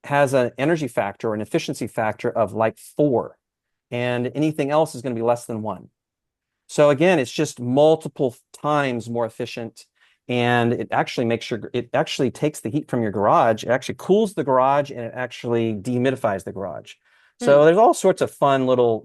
has an energy factor or an efficiency factor of like 4. And anything else is going to be less than 1. So again, it's just multiple times more efficient. And it actually it actually takes the heat from your garage. It actually cools the garage and it actually dehumidifies the garage. So hmm. there's all sorts of fun little,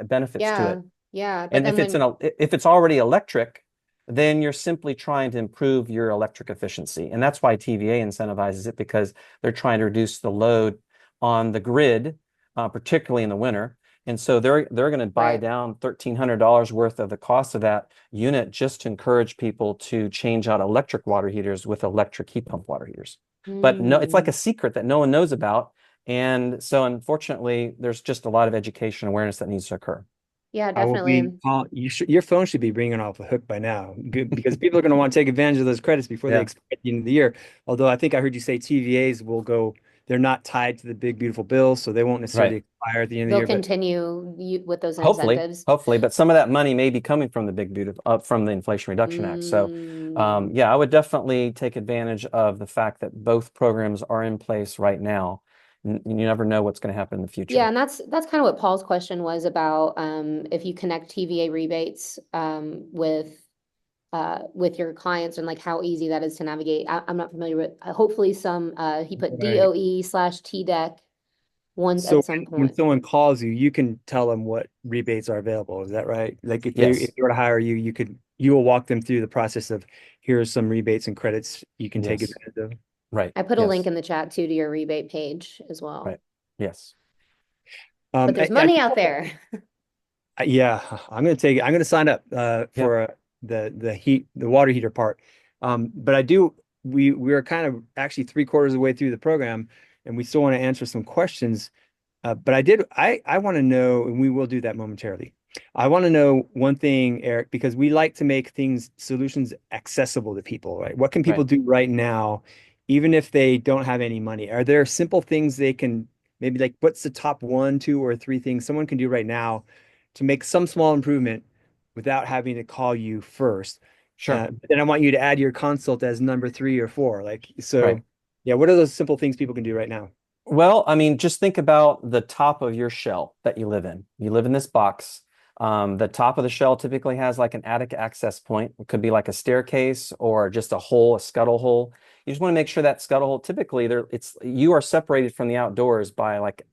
benefits to Yeah. it. Yeah. But And then when if it's already electric, then you're simply trying to improve your electric efficiency. And that's why TVA incentivizes it because they're trying to reduce the load on the grid, particularly in the winter. And so they're going to buy right. down $1,300 worth of the cost of that unit just to encourage people to change out electric water heaters with electric heat pump water heaters. But no, it's like Mm. a secret that no one knows about. And so unfortunately, there's just a lot of education awareness that needs to occur. Yeah, I will be definitely. call your phone should be ringing off the hook by now. Good, because people are going to want to take advantage of those credits before they Yeah. expire at the end of the year. Although I think I heard you say TVAs will go, they're not tied to the big beautiful bill, so they won't necessarily Right. expire at the end of the They'll year. But continue with those Hopefully, incentives. hopefully, but some of that money may be coming from the big beauty from the Inflation Reduction Act. So, Mm. yeah, I would definitely take advantage of the fact that both programs are in place right now. You never know what's going to happen in the Yeah, future. and that's kind of what Paul's question was about if you connect TVA rebates with your clients and like how easy that is to navigate. I'm not familiar with hopefully some he put right. DOE/TDEC ones So at some when point. someone calls you, you can tell them what rebates are available. Is that right? Like if Yes, they were to hire you, you will walk them through the process of here's some rebates and credits you can take yes, advantage of. right, I put a link yes, in the chat too to your rebate page as well. right, yes. But there's money out there. Yeah, I'm gonna sign up Yeah, for the water heater part. But we're kind of actually 3/4 of the way through the program. and we still want to answer some questions. But I want to know, and we will do that momentarily. I want to know one thing, Erik, because we like to make solutions accessible to people, right? What can people Right. do right now, even if they don't have any money? Are there simple things they can maybe like what's the top one, two, or three things someone can do right now to make some small improvement without having to call you first? Sure. But then I want you to add your consult as number three or four. Like, so Right. yeah, what are those simple things people can do right now? Well, I mean, just think about the top of your shell that you live in. You live in this box. The top of the shell typically has like an attic access point. It could be like a staircase or just a hole, a scuttle hole. You just want to make sure that scuttle hole, typically you are separated from the outdoors by like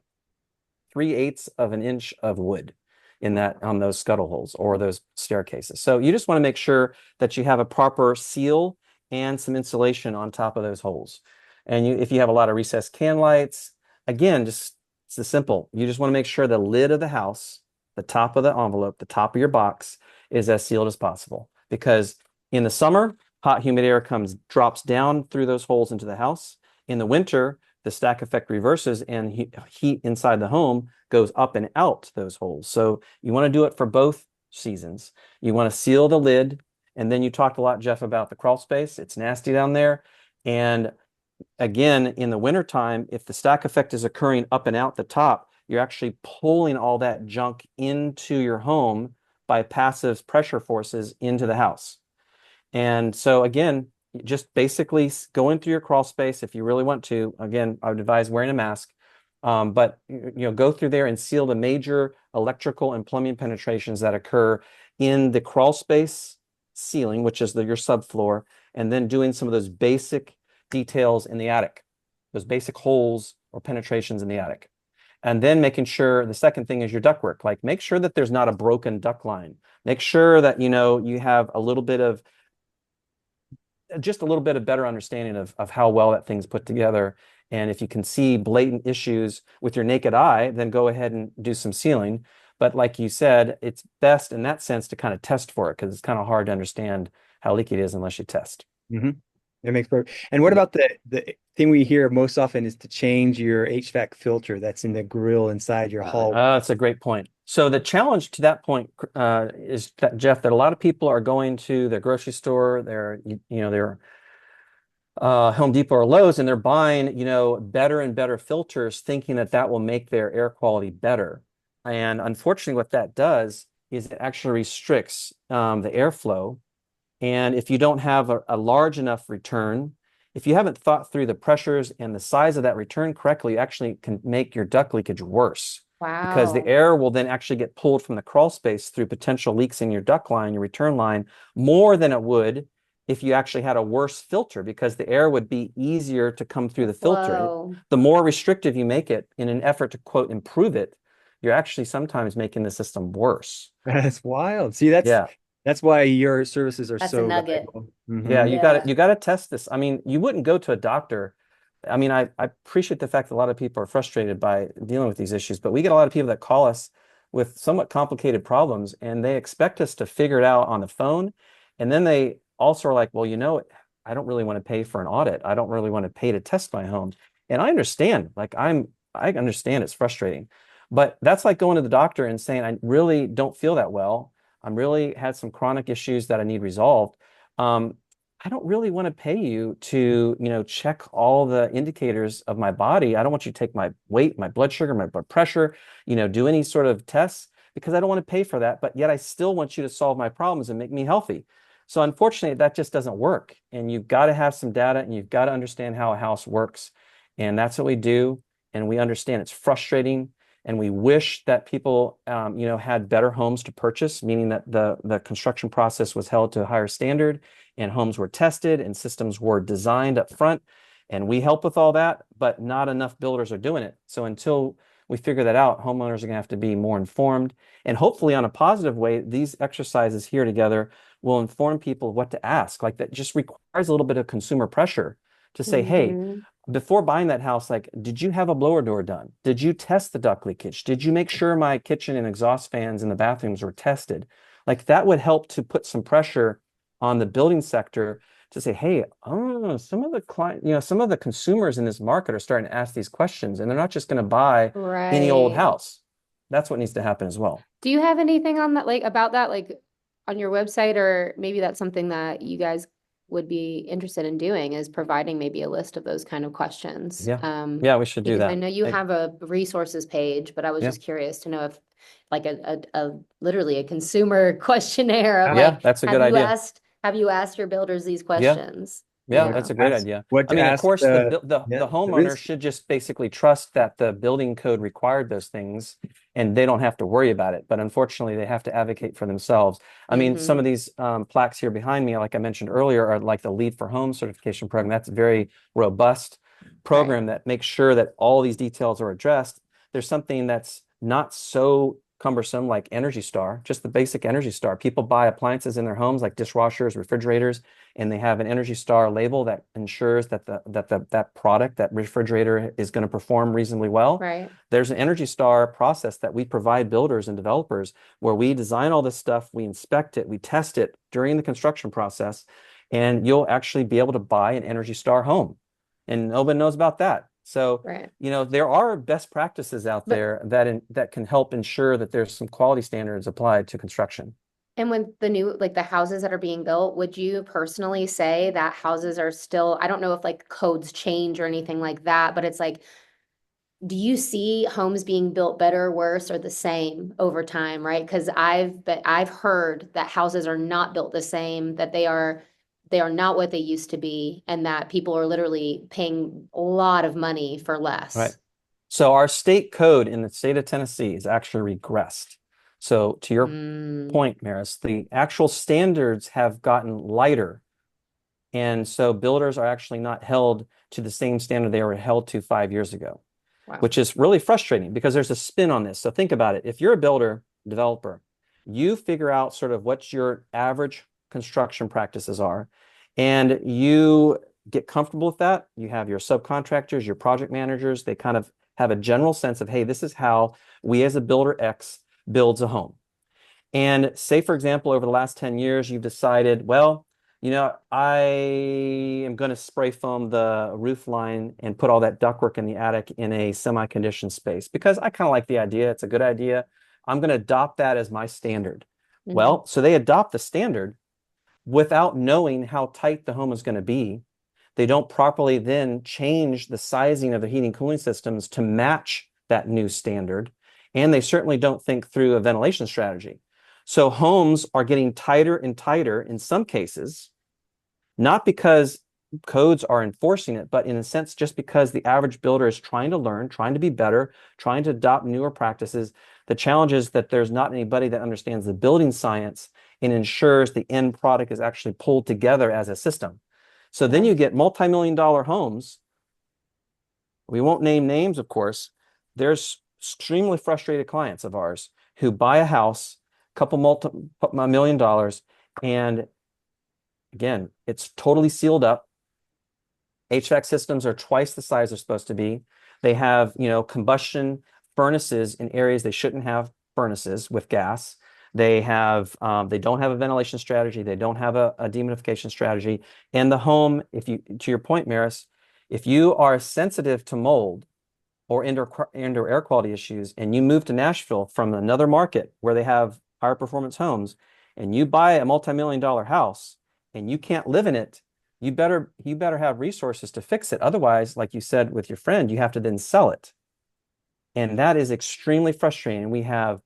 3/8 of an inch of wood in that on those scuttle holes or those staircases. So you just want to make sure that you have a proper seal and some insulation on top of those holes. And if you have a lot of recessed can lights, again, just it's as simple. You just want to make sure the lid of the house, the top of the envelope, the top of your box is as sealed as possible. Because in the summer, hot, humid air drops down through those holes into the house. In the winter, the stack effect reverses and heat inside the home goes up and out those holes. So you want to do it for both seasons. You want to seal the lid. And then you talked a lot, Jeff, about the crawl space. It's nasty down there. And again, in the wintertime, if the stack effect is occurring up and out the top, you're actually pulling all that junk into your home by passive pressure forces into the house. And so again, just basically going through your crawl space if you really want to. Again, I would advise wearing a mask. But go through there and seal the major electrical and plumbing penetrations that occur in the crawl space ceiling, which is your subfloor, and then doing some of those basic details in the attic, those basic holes or penetrations in the attic. And then making sure the second thing is your ductwork. Like make sure that there's not a broken duct line. Make sure that you have a little bit of just a little bit of better understanding of how well that thing's put together. And if you can see blatant issues with your naked eye, then go ahead and do some sealing. But like you said, it's best in that sense to kind of test for it because it's kind of hard to understand how leaky it is unless you test. Mm-hmm. That makes perfect. And what about the thing we hear most often is to change your HVAC filter that's in the grill inside your hall? That's a great point. So the challenge to that point is that, Jeff, that a lot of people are going to their grocery store, their Home Depot or Lowe's, and they're buying, better and better filters, thinking that that will make their air quality better. And unfortunately, what that does is it actually restricts the airflow. And if you don't have a large enough return, if you haven't thought through the pressures and the size of that return correctly, you actually can make your duct leakage worse. Because the Wow. air will then actually get pulled from the crawl space through potential leaks in your duct line, your return line, more than it would if you actually had a worse filter, because the air would be easier to come through the filter. Whoa. The more restrictive you make it in an effort to, quote, improve it, you're actually sometimes making the system worse. That's wild. See, Yeah. that's why your services are That's a so nugget. valuable. Yeah, Mhm. you got to test this. I mean, you wouldn't go to a doctor. I mean, I appreciate the fact that a lot of people are frustrated by dealing with these issues, but we get a lot of people that call us with somewhat complicated problems and they expect us to figure it out on the phone. And then they also are like, well, I don't really want to pay for an audit. I don't really want to pay to test my home. And I understand, I understand it's frustrating, but that's like going to the doctor and saying, I really don't feel that well. I'm really had some chronic issues that I need resolved. Um, I don't really want to pay you to, check all the indicators of my body. I don't want you to take my weight, my blood sugar, my blood pressure, do any sort of tests because I don't want to pay for that. But yet I still want you to solve my problems and make me healthy. So unfortunately, that just doesn't work. And you've got to have some data and you've got to understand how a house works. And that's what we do. And we understand it's frustrating. And we wish that people, had better homes to purchase, meaning that the construction process was held to a higher standard and homes were tested and systems were designed up front. And we help with all that, but not enough builders are doing it. So until we figure that out, homeowners are going to have to be more informed. And hopefully on a positive way, these exercises here together will inform people what to ask. Like that just requires a little bit of consumer pressure to say, hey, Mhm. before buying that house, like, did you have a blower door done? Did you test the duct leakage? Did you make sure my kitchen and exhaust fans in the bathrooms were tested? Like that would help to put some pressure on the building sector to say, hey, oh, some of the some of the consumers in this market are starting to ask these questions, and they're not just going to buy any old Right. house. That's what needs to happen as well. Do you have anything on that, like about that, like on your website, or maybe that's something that you guys would be interested in doing is providing maybe a list of those kind of questions? Yeah. Yeah, we should do Because I that. know you have a resources page, but I was Yeah. just curious to know if like a literally a consumer questionnaire of Yeah. Yeah, like, that's a good idea. have you asked your builders these Yeah. questions? Yeah, You that's know? a great Ask idea. what I to mean, of ask course, yeah, the homeowner should just basically trust that the building code required those things, and they don't have to worry about it. But unfortunately, they have to advocate for themselves. I mean, some of these plaques here behind me, like I mentioned earlier, are like the Lead for Home certification program. That's a very robust program that makes sure that all these details are addressed. There's something that's not so cumbersome like Energy Star, just the basic Energy Star. People buy appliances in their homes like dishwashers, refrigerators, and they have an Energy Star label that ensures that that product, that refrigerator, is going to perform reasonably well. Right. There's an Energy Star process that we provide builders and developers where we design all this stuff, we inspect it, we test it during the construction process, and you'll actually be able to buy an Energy Star home. And nobody knows about that. So, Right. there are best practices out But there that can help ensure that there's some quality standards applied to construction. and when the new, like the houses that are being built, would you personally say that houses are still, I don't know if like codes change or anything like that, but it's like, do you see homes being built better, worse, or the same over time, right? Because I've heard that houses are not built the same, that they are not what they used to be, and that people are literally paying a lot of money for Right. less. So our state code in the state of Tennessee is actually regressed. So to your point, Maris, the actual standards have gotten lighter. And so builders are actually not held to the same standard they were held to 5 years ago, Wow. which is really frustrating because there's a spin on this. So think about it. If you're a builder, developer, you figure out sort of what your average construction practices are, and you get comfortable with that. You have your subcontractors, your project managers, they kind of have a general sense of, hey, this is how we as a builder X builds a home. And say, for example, over the last 10 years, you've decided, well, I am going to spray foam the roof line and put all that ductwork in the attic in a semi-conditioned space because I kind of like the idea. It's a good idea. I'm going to adopt that as my standard. Well, so they adopt the standard without knowing how tight the home is going to be. They don't properly then change the sizing of the heating and cooling systems to match that new standard. And they certainly don't think through a ventilation strategy. So homes are getting tighter and tighter in some cases, not because codes are enforcing it, but in a sense, just because the average builder is trying to learn, trying to be better, trying to adopt newer practices. The challenge is that there's not anybody that understands the building science and ensures the end product is actually pulled together as a system. So then you get multi-million-dollar homes. We won't name names, of course. There's extremely frustrated clients of ours who buy a house, couple multi-million dollars, and again, it's totally sealed up. HVAC systems are twice the size they're supposed to be. They have, combustion furnaces in areas they shouldn't have furnaces with gas. They don't have a ventilation strategy. They don't have a dehumidification strategy. And the home, to your point, Maris, if you are sensitive to mold or indoor air quality issues, and you move to Nashville from another market where they have higher performance homes, and you buy a multi-million-dollar house and you can't live in it, you better have resources to fix it. Otherwise, like you said with your friend, you have to then sell it. And that is extremely frustrating. We have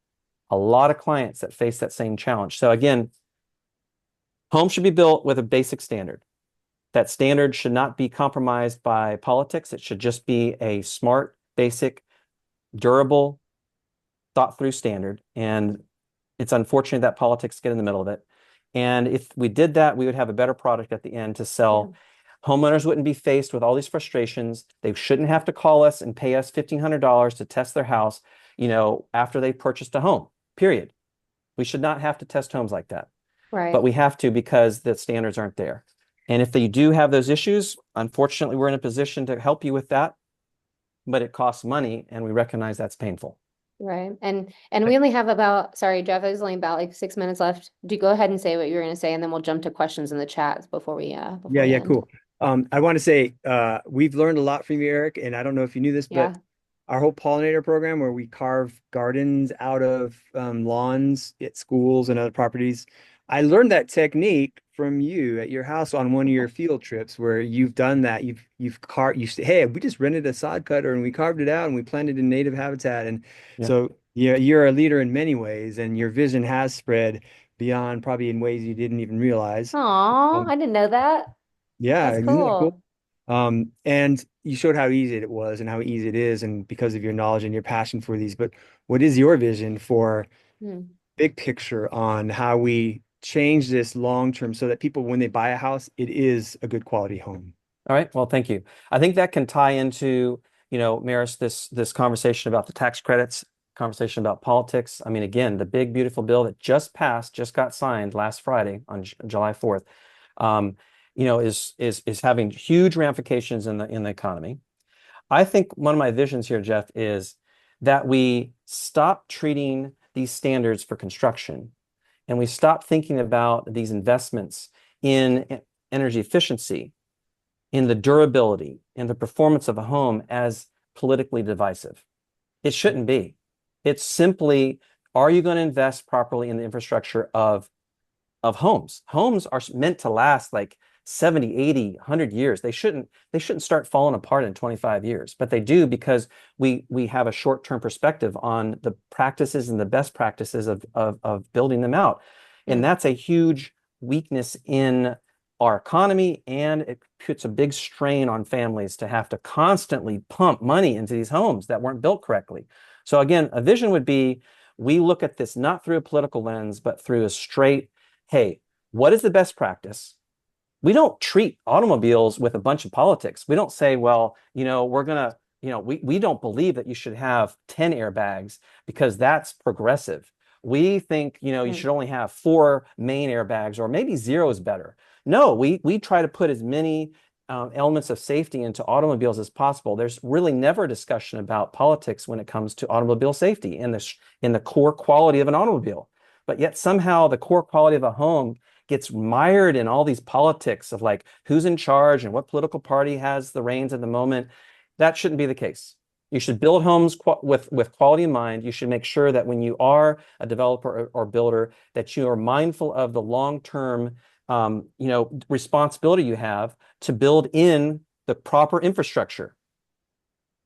a lot of clients that face that same challenge. So again, homes should be built with a basic standard. That standard should not be compromised by politics. It should just be a smart, basic, durable, thought-through standard. And it's unfortunate that politics get in the middle of it. And if we did that, we would have a better product at the end to sell. Yeah. Homeowners wouldn't be faced with all these frustrations. They shouldn't have to call us and pay us $1,500 to test their house, after they purchased a home, period. We should not have to test homes like that. Right. But we have to because the standards aren't there. And if they do have those issues, unfortunately, we're in a position to help you with that, but it costs money and we recognize that's painful. Right. And we only have about, sorry, Jeff, there's only about like 6 minutes left. Do go ahead and say what you were going to say, and then we'll jump to questions in the chats before Yeah, we yeah, end. cool. I want to say we've learned a lot from you, Eric, and I don't know if you knew this, but Yeah. our whole pollinator program where we carve gardens out of lawns at schools and other properties, I learned that technique from you at your house on one of your field trips where you've done that. You've carved you say, hey, we just rented a sod cutter and we carved it out and we planted in native habitat. And Yeah. so yeah, you're a leader in many ways, and your vision has spread beyond probably in ways you didn't even realize. Aw, Um, I didn't know that. yeah, That's isn't that cool? cool. And you showed how easy it was and how easy it is, and because of your knowledge and your passion for these. But what is your vision for Hmm. big picture on how we change this long term so that people, when they buy a house, it is a good quality home? All right. Well, thank you. I think that can tie into, Maris, this conversation about the tax credits, conversation about politics. I mean, again, the big, beautiful bill that just passed, just got signed last Friday on July 4th, um, is having huge ramifications in the economy. I think one of my visions here, Jeff, is that we stop treating these standards for construction and we stop thinking about these investments in energy efficiency, in the durability, in the performance of a home as politically divisive. It shouldn't be. It's simply, are you going to invest properly in the infrastructure of homes? Homes are meant to last like 70, 80, 100 years. They shouldn't start falling apart in 25 years, but they do because we have a short-term perspective on the practices and the best practices of building them out. And Hmm. that's a huge weakness in our economy, and it puts a big strain on families to have to constantly pump money into these homes that weren't built correctly. So again, a vision would be we look at this not through a political lens, but through a straight, hey, what is the best practice? We don't treat automobiles with a bunch of politics. We don't say, well, we're going to, we don't believe that you should have 10 airbags because that's progressive. We think, you Hmm. should only have 4 main airbags or maybe 0 is better. No, we try to put as many elements of safety into automobiles as possible. There's really never a discussion about politics when it comes to automobile safety and the core quality of an automobile. But yet somehow the core quality of a home gets mired in all these politics of like who's in charge and what political party has the reins at the moment. That shouldn't be the case. You should build homes with quality in mind. You should make sure that when you are a developer or builder, that you are mindful of the long-term, responsibility you have to build in the proper infrastructure.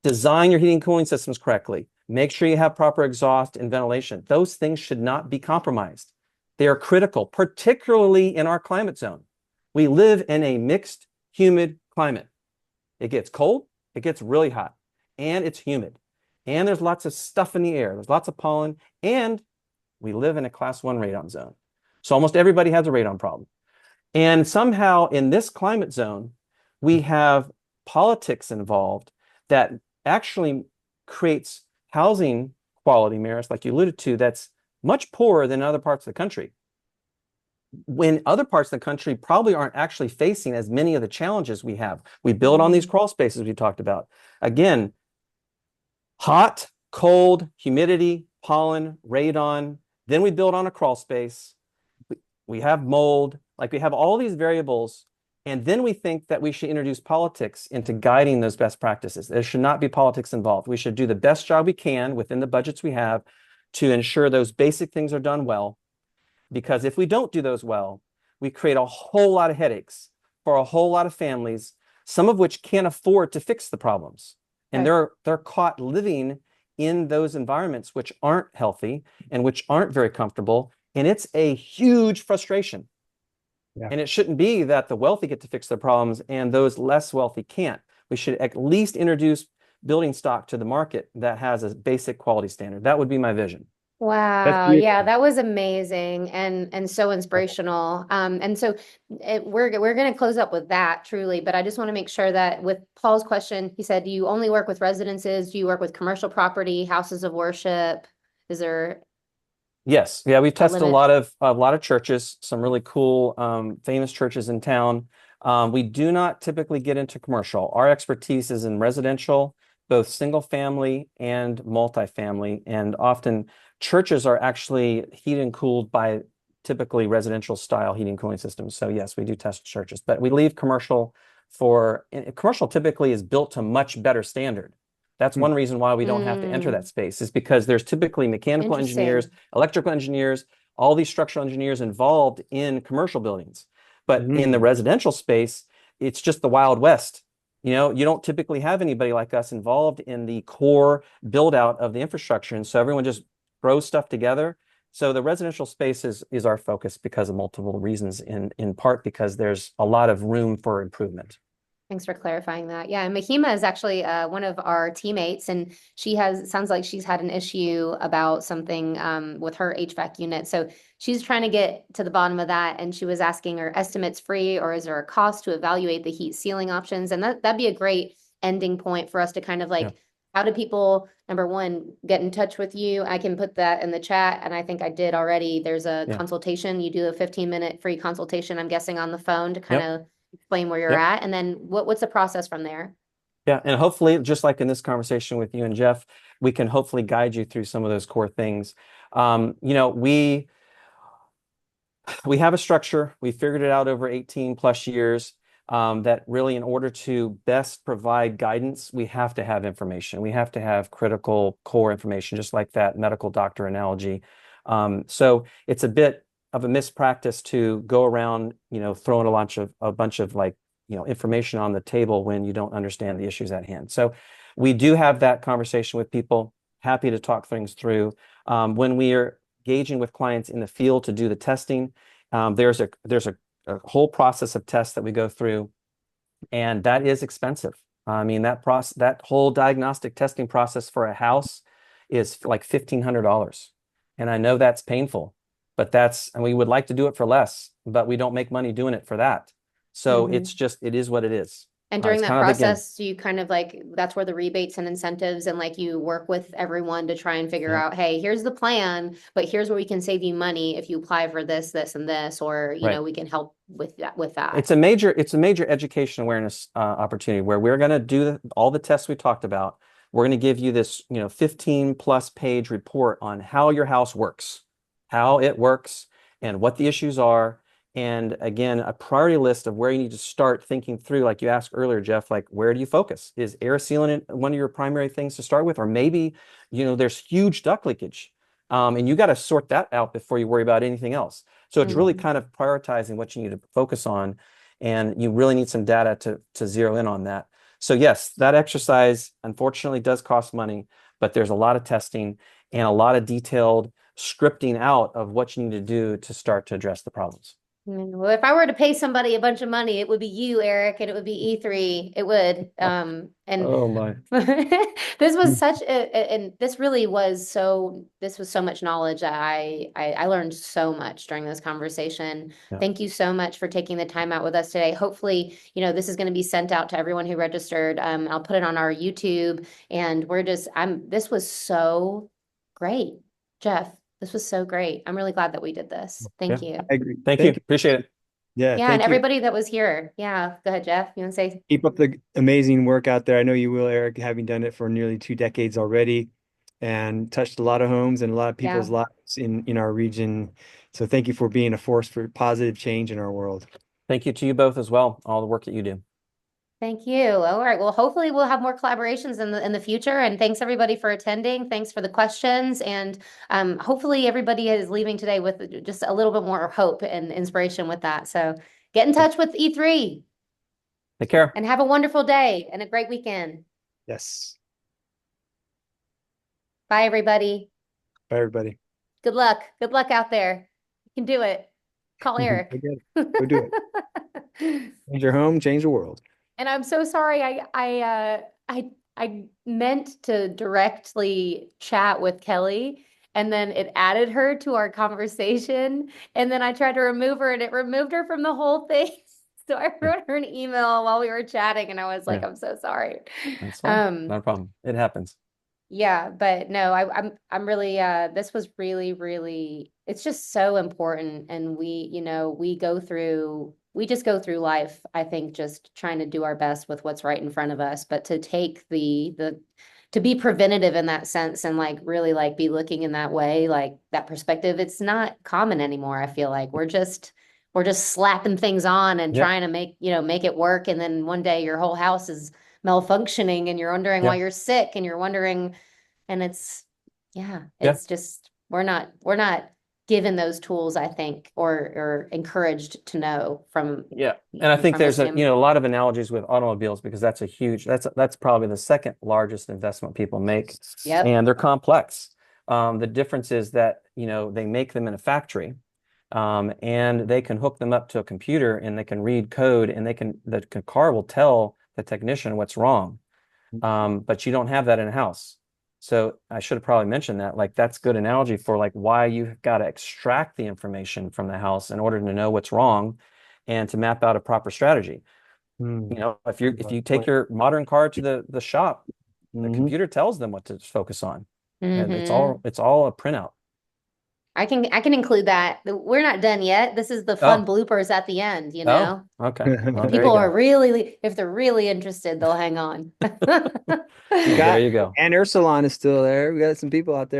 Design your heating and cooling systems correctly. Make sure you have proper exhaust and ventilation. Those things should not be compromised. They are critical, particularly in our climate zone. We live in a mixed, humid climate. It gets cold, it gets really hot, and it's humid. And there's lots of stuff in the air. There's lots of pollen, and we live in a class 1 radon zone. So almost everybody has a radon problem. And somehow in this climate zone, we have politics involved that actually creates housing quality, Maris, like you alluded to, that's much poorer than other parts of the country. When other parts of the country probably aren't actually facing as many of the challenges we have. We build on these crawl spaces we talked about. Again, hot, cold, humidity, pollen, radon. Then we build on a crawl space. We have mold, like we have all these variables. And then we think that we should introduce politics into guiding those best practices. There should not be politics involved. We should do the best job we can within the budgets we have to ensure those basic things are done well. Because if we don't do those well, we create a whole lot of headaches for a whole lot of families, some of which can't afford to fix the problems. And Right. they're caught living in those environments which aren't healthy and which aren't very comfortable. And it's a huge frustration. Yeah. And it shouldn't be that the wealthy get to fix their problems and those less wealthy can't. We should at least introduce building stock to the market that has a basic quality standard. That would be my vision. That's Wow, yeah, beautiful. that was amazing and so inspirational. And so we're gonna close up with that truly, but I just want to make sure that with Paul's question, he said, do you only work with residences? Do you work with commercial property, houses of worship? Is there Yes, yeah, we've a tested limit? a lot of churches, some really cool, famous churches in town. We do not typically get into commercial. Our expertise is in residential both single family and multifamily. And often churches are actually heated and cooled by typically residential style heating and cooling systems. So yes, we do test churches, but we leave commercial commercial typically is built to much better standard. That's one reason why we don't have to enter that space, is because there's typically mechanical engineers, electrical engineers, all these structural engineers involved in commercial buildings. But in the residential space, it's just the Wild West. You know, you don't typically have anybody like us involved in the core build out of the infrastructure. And so everyone just throws stuff together. So the residential space is our focus because of multiple reasons, in part because there's a lot of room for improvement. Thanks for clarifying that. Yeah, and Mahima is actually one of our teammates, and sounds like she's had an issue about something with her HVAC unit. So she's trying to get to the bottom of that, and she was asking, are estimates free, or is there a cost to evaluate the heat sealing options? And that'd be a great ending point for us to kind of like, how do people, number one, get in touch with you? I can put that in the chat, and I think I did already. There's a consultation. You do a 15-minute free consultation, I'm guessing, on the phone to kind of explain where you're at, and then what's the process from there? Yeah, and hopefully, just like in this conversation with you and Jeff, we can hopefully guide you through some of those core things. You know, we have a structure. We figured it out over 18 plus years, that really, in order to best provide guidance, we have to have information. We have to have critical core information, just like that medical doctor analogy. So it's a bit of a mispractice to go around, you know, throwing a bunch of like, you know, information on the table when you don't understand the issues at hand. So we do have that conversation with people. Happy to talk things through. When we are engaging with clients in the field to do the testing, there's a whole process of tests that we go through, and that is expensive. I mean, that whole diagnostic testing process for a house is like $1,500, and I know that's painful. But and we would like to do it for less, but we don't make money doing it for that. So it is what it is. And during that process, you kind of like, that's where the rebates and incentives, and like you work with everyone to try and figure out, hey, here's the plan, but here's where we can save you money if you apply for this, this, and this, or, you know, we can help with that. It's a major education awareness opportunity where we're going to do all the tests we talked about. We're going to give you this, you know, 15 plus page report on how your house works, how it works, and what the issues are. And again, a priority list of where you need to start thinking through, like you asked earlier, Jeff, like where do you focus? Is air sealant one of your primary things to start with? Or maybe, you know, there's huge duct leakage, and you got to sort that out before you worry about anything else. So it's really kind of prioritizing what you need to focus on, and you really need some data to zero in on that. So yes, that exercise unfortunately does cost money, but there's a lot of testing and a lot of detailed scripting out of what you need to do to start to address the problems. Well, if I were to pay somebody a bunch of money, it would be you, Erik, and it would be E3. It would. And oh my. This was such and this really was this was so much knowledge that I learned so much during this conversation. Thank you so much for taking the time out with us today. Hopefully, you know, this is going to be sent out to everyone who registered. I'll put it on our YouTube, and this was so great, Jeff. This was so great. I'm really glad that we did this. Thank you. I agree. Thank you. Appreciate it. Yeah, and everybody that was here. Yeah, go ahead, Jeff. You want to say? Keep up the amazing work out there. I know you will, Erik, having done it for nearly 2 decades already, and touched a lot of homes and a lot of people's lives in our region. So thank you for being a force for positive change in our world. Thank you to you both as well, all the work that you do. Thank you. All right. Well, hopefully we'll have more collaborations in the future. And thanks everybody for attending. Thanks for the questions. And hopefully everybody is leaving today with just a little bit more hope and inspiration with that. So get in touch with E3. Take care. And have a wonderful day and a great weekend. Yes. Bye, everybody. Bye, everybody. Good luck. Good luck out there. You can do it. Call Erik. Go do it. Change your home, change the world. And I'm so sorry. I meant to directly chat with Kelly, and then it added her to our conversation. And then I tried to remove her, and it removed her from the whole thing. So I wrote her an email while we were chatting, and I was like, I'm so sorry. That's fine. Not a problem. It happens. Yeah, but no, I'm really this was really, really, it's just so important. And we we just go through life, I think, just trying to do our best with what's right in front of us, but to take to be preventative in that sense and like really like be looking in that way, like that perspective, it's not common anymore. I feel like we're just slapping things on and Yep. trying to make it work. And then one day your whole house is malfunctioning and you're wondering why Yeah. you're sick and you're wondering, and it's Yeah. just we're not given those tools, I think, or encouraged to know from Yeah. And I think from a there's a stand. lot of analogies with automobiles because that's a huge that's probably the second largest investment people make. Yep. And they're complex. The difference is that, they make them in a factory. And they can hook them up to a computer and they can read code and the car will tell the technician what's wrong. But you don't have that in a house. So I should have probably mentioned that. Like that's good analogy for like why you've got to extract the information from the house in order to know what's wrong and to map out a proper strategy. If you take your modern car to the shop, the computer tells them what to focus on. And it's all a printout. I can include that. We're not done yet. This is the fun bloopers at the end, Oh, okay. Well, there People you are go. really, if they're really interested, they'll hang on. Well, there you go. And Ursulon is still there. We got some people out there.